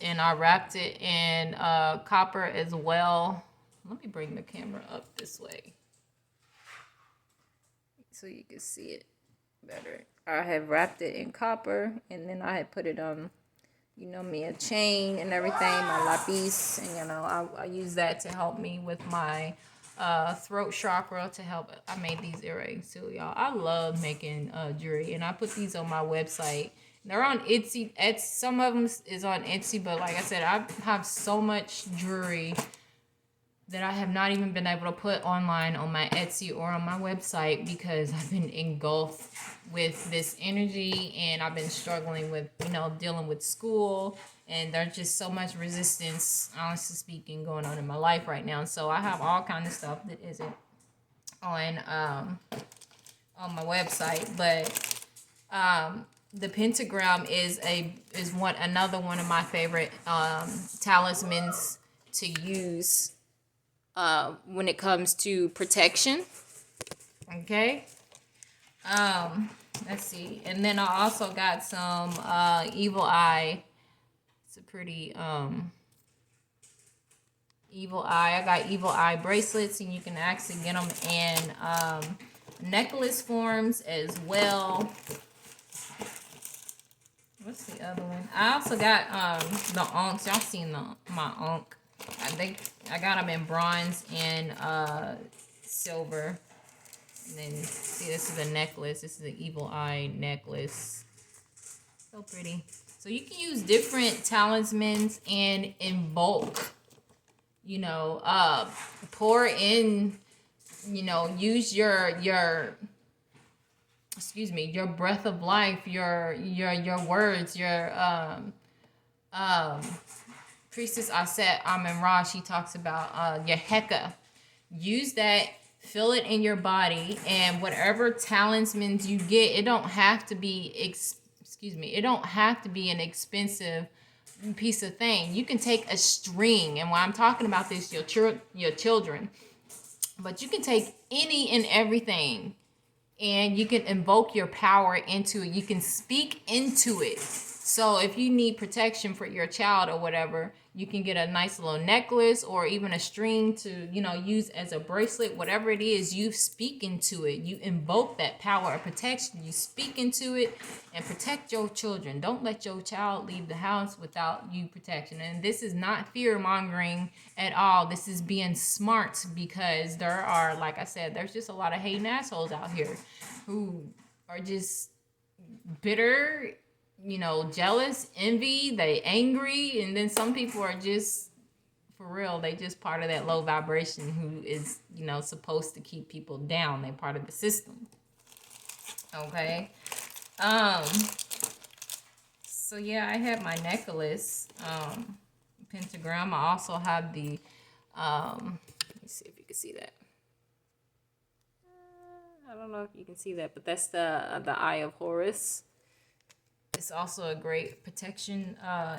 Speaker 1: and I wrapped it in copper as well. Let me bring the camera up this way so you can see it better. I have wrapped it in copper, and then I had put it on, a chain and everything, my lapis, and I use that to help me with my throat chakra, to help. I made these earrings too, y'all. I love making jewelry, and I put these on my website. They're on Etsy. Some of them is on Etsy, but like I said, I have so much jewelry that I have not even been able to put online on my Etsy or on my website, because I've been engulfed with this energy, and I've been struggling with, dealing with school, and there's just so much resistance, honestly speaking, going on in my life right now. So I have all kinds of stuff that isn't on my website, but the pentagram is another one of my favorite talismans to use when it comes to protection. Okay. Let's see. And then I also got some evil eye. It's a pretty evil eye. I got evil eye bracelets, and you can actually get them in necklace forms as well. What's the other one? I also got the ankhs. Y'all seen my ankh. I think I got them in bronze and silver. And then, see, this is a necklace. This is an evil eye necklace. So pretty. So you can use different talismans, and in bulk, pour in, use your breath of life, your words, your Priestess Auset Amen-Ra, she talks about your Heka. Use that, feel it in your body, and whatever talismans you get, it don't have to be it don't have to be an expensive piece of thing. You can take a string, and when I'm talking about this, your children, But you can take any and everything and you can invoke your power into it. You can speak into it. So if you need protection for your child or whatever, you can get a nice little necklace or even a string to, use as a bracelet. Whatever it is, you speak into it. You invoke that power of protection. You speak into it and protect your children. Don't let your child leave the house without you protection. And this is not fear mongering at all. This is being smart, because there are, like I said, there's just a lot of hating assholes out here who are just bitter, jealous, envy, they angry, and then some people are just, for real, they just part of that low vibration who is, supposed to keep people down. They're part of the system. Okay. So yeah, I have my necklace, pentagram. I also have the, let me see if you can see that. I don't know if you can see that, but that's the Eye of Horus. It's also a great protection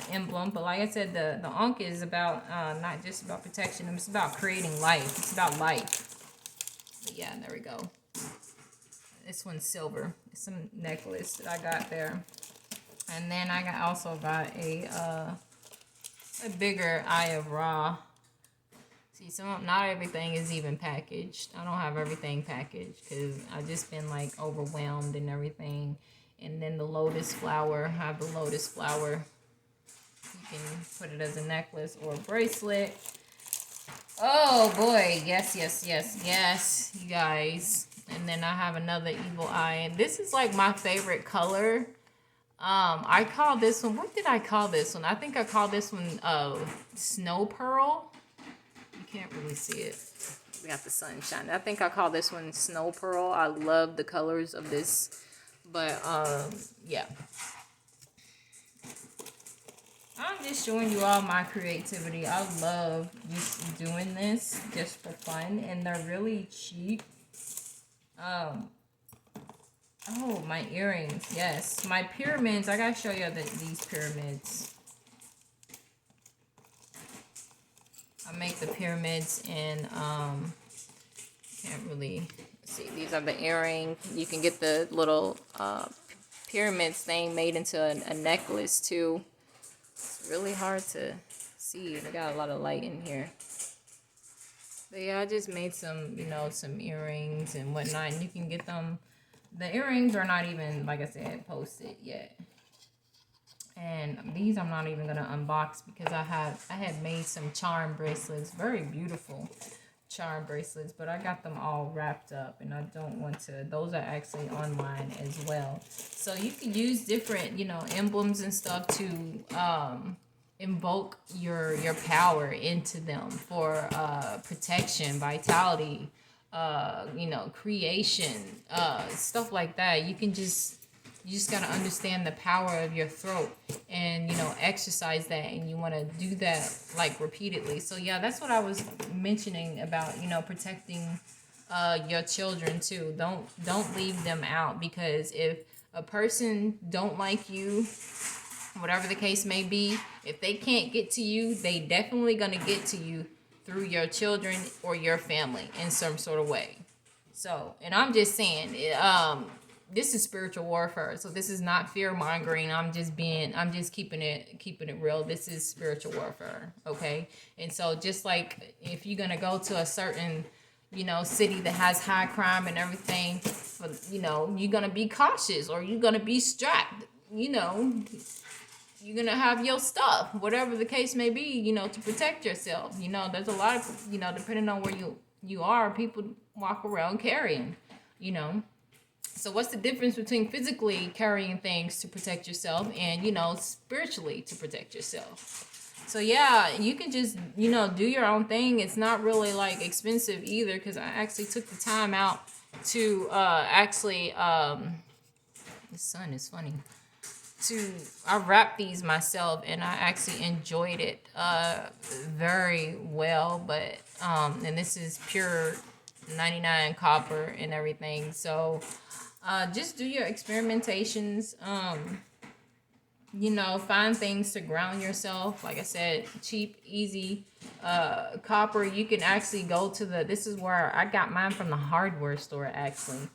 Speaker 1: emblem. But like I said, the Ankh is about not just about protection. It's about creating life. It's about life. But yeah, there we go. This one's silver. It's some necklace that I got there. And then I also got a bigger Eye of Ra. See, not everything is even packaged. I don't have everything packaged because I've just been like overwhelmed and everything. And then the lotus flower, I have the lotus flower. You can put it as a necklace or a bracelet. Oh boy, yes, you guys. And then I have another evil eye. And this is like my favorite color. I call this one, what did I call this one? I think I called this one Snow Pearl. You can't really see it. We got the sun shining. I think I call this one Snow Pearl. I love the colors of this. But, yeah. I'm just showing you all my creativity. I love just doing this just for fun. And they're really cheap. Oh, my earrings. Yes. My pyramids. I gotta show you these pyramids. I make the pyramids and, can't really... See, these are the earrings. You can get the little pyramids thing made into a necklace too. It's really hard to see. They got a lot of light in here. But yeah, I just made some, some earrings and whatnot. And you can get them. The earrings are not even, like I said, posted yet. And these I'm not even gonna unbox because I had made some charm bracelets, very beautiful charm bracelets, but I got them all wrapped up and I don't want to. Those are actually online as well. So you can use different, emblems and stuff to invoke your power into them for protection, vitality, creation, stuff like that. You just got to understand the power of your throat and, exercise that. And you want to do that like repeatedly. So yeah, that's what I was mentioning about, protecting your children too. Don't leave them out, because if a person don't like you, whatever the case may be, if they can't get to you, they definitely going to get to you through your children or your family in some sort of way. So, and I'm just saying, this is spiritual warfare. So this is not fear mongering. I'm just keeping it real. This is spiritual warfare. Okay. And so just like if you're going to go to a certain, city that has high crime and everything, you're going to be cautious, or you're going to be strapped, you're going to have your stuff, whatever the case may be, to protect yourself. There's a lot of, depending on where you are, people walk around carrying, So what's the difference between physically carrying things to protect yourself and, spiritually to protect yourself? So yeah, you can just, do your own thing. It's not really like expensive either, because I actually took the time out to the sun is funny. I wrapped these myself and I actually enjoyed it very well. But and this is pure 99 copper and everything. So just do your experimentations. you know, find things to ground yourself. Like I said, cheap, easy copper. You can actually go to this is where I got mine from the hardware store actually.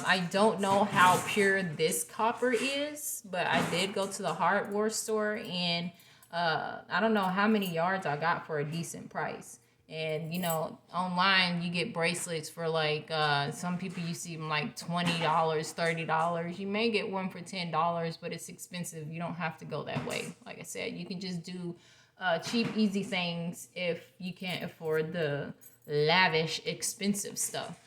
Speaker 1: I don't know how pure this copper is, but I did go to the hardware store, and I don't know how many yards I got for a decent price. And you know, online you get bracelets for like some people, you see them like $20, $30. You may get one for $10, but it's expensive. You don't have to go that way. Like I said, you can just do cheap, easy things if you can't afford the lavish, expensive stuff.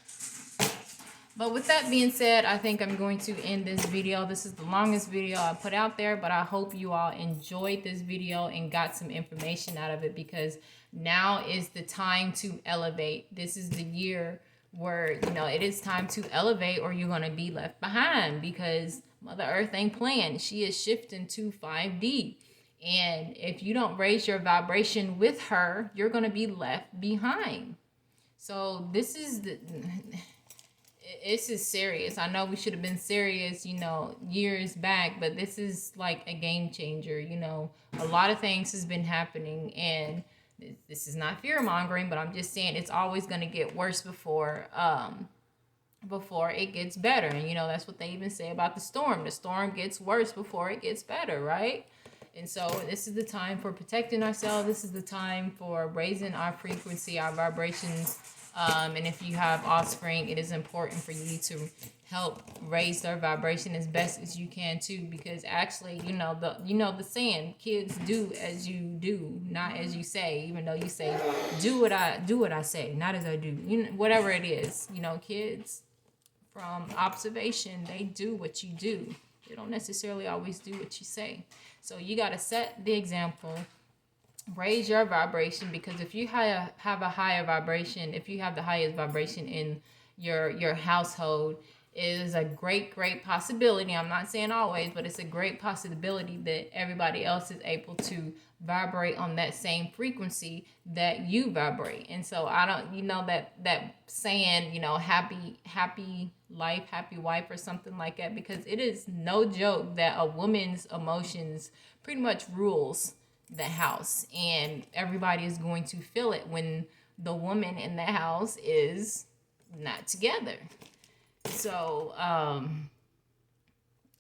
Speaker 1: But with that being said, I think I'm going to end this video. This is the longest video I put out there, but I hope you all enjoyed this video and got some information out of it, because now is the time to elevate. This is the year where, you know, it is time to elevate, or you're going to be left behind, because Mother Earth ain't playing. She is shifting to 5D. And if you don't raise your vibration with her, you're going to be left behind. So this is serious. I know we should have been serious, you know, years back, but this is like a game changer. You know, a lot of things has been happening, and this is not fear mongering, but I'm just saying it's always going to get worse before it gets better. And you know, that's what they even say about the storm. The storm gets worse before it gets better, right? And so this is the time for protecting ourselves. This is the time for raising our frequency, our vibrations. And if you have offspring, it is important for you to help raise their vibration as best as you can too, because actually, you know the saying, kids do as you do, not as you say. Even though you say do what I say, not as I do. You know, whatever it is, you know, kids from observation, they do what you do. They don't necessarily always do what you say. So you got to set the example. Raise your vibration, because if you have a higher vibration, if you have the highest vibration in your household, it is a great possibility. I'm not saying always, but it's a great possibility that everybody else is able to vibrate on that same frequency that you vibrate. And so I don't, you know, that saying, you know, happy life, happy wife, or something like that, because it is no joke that a woman's emotions pretty much rules the house, and everybody is going to feel it when the woman in the house is not together. So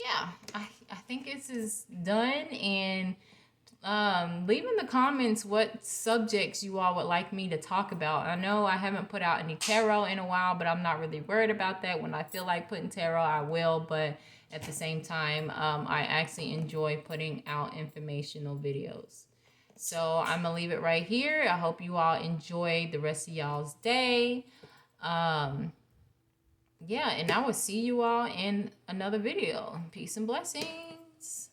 Speaker 1: yeah, I think this is done. And leave in the comments what subjects you all would like me to talk about. I know I haven't put out any tarot in a while, but I'm not really worried about that. When I feel like putting tarot, I will, but at the same time, I actually enjoy putting out informational videos. So I'm going to leave it right here. I hope you all enjoy the rest of y'all's day. Yeah, and I will see you all in another video. Peace and blessings.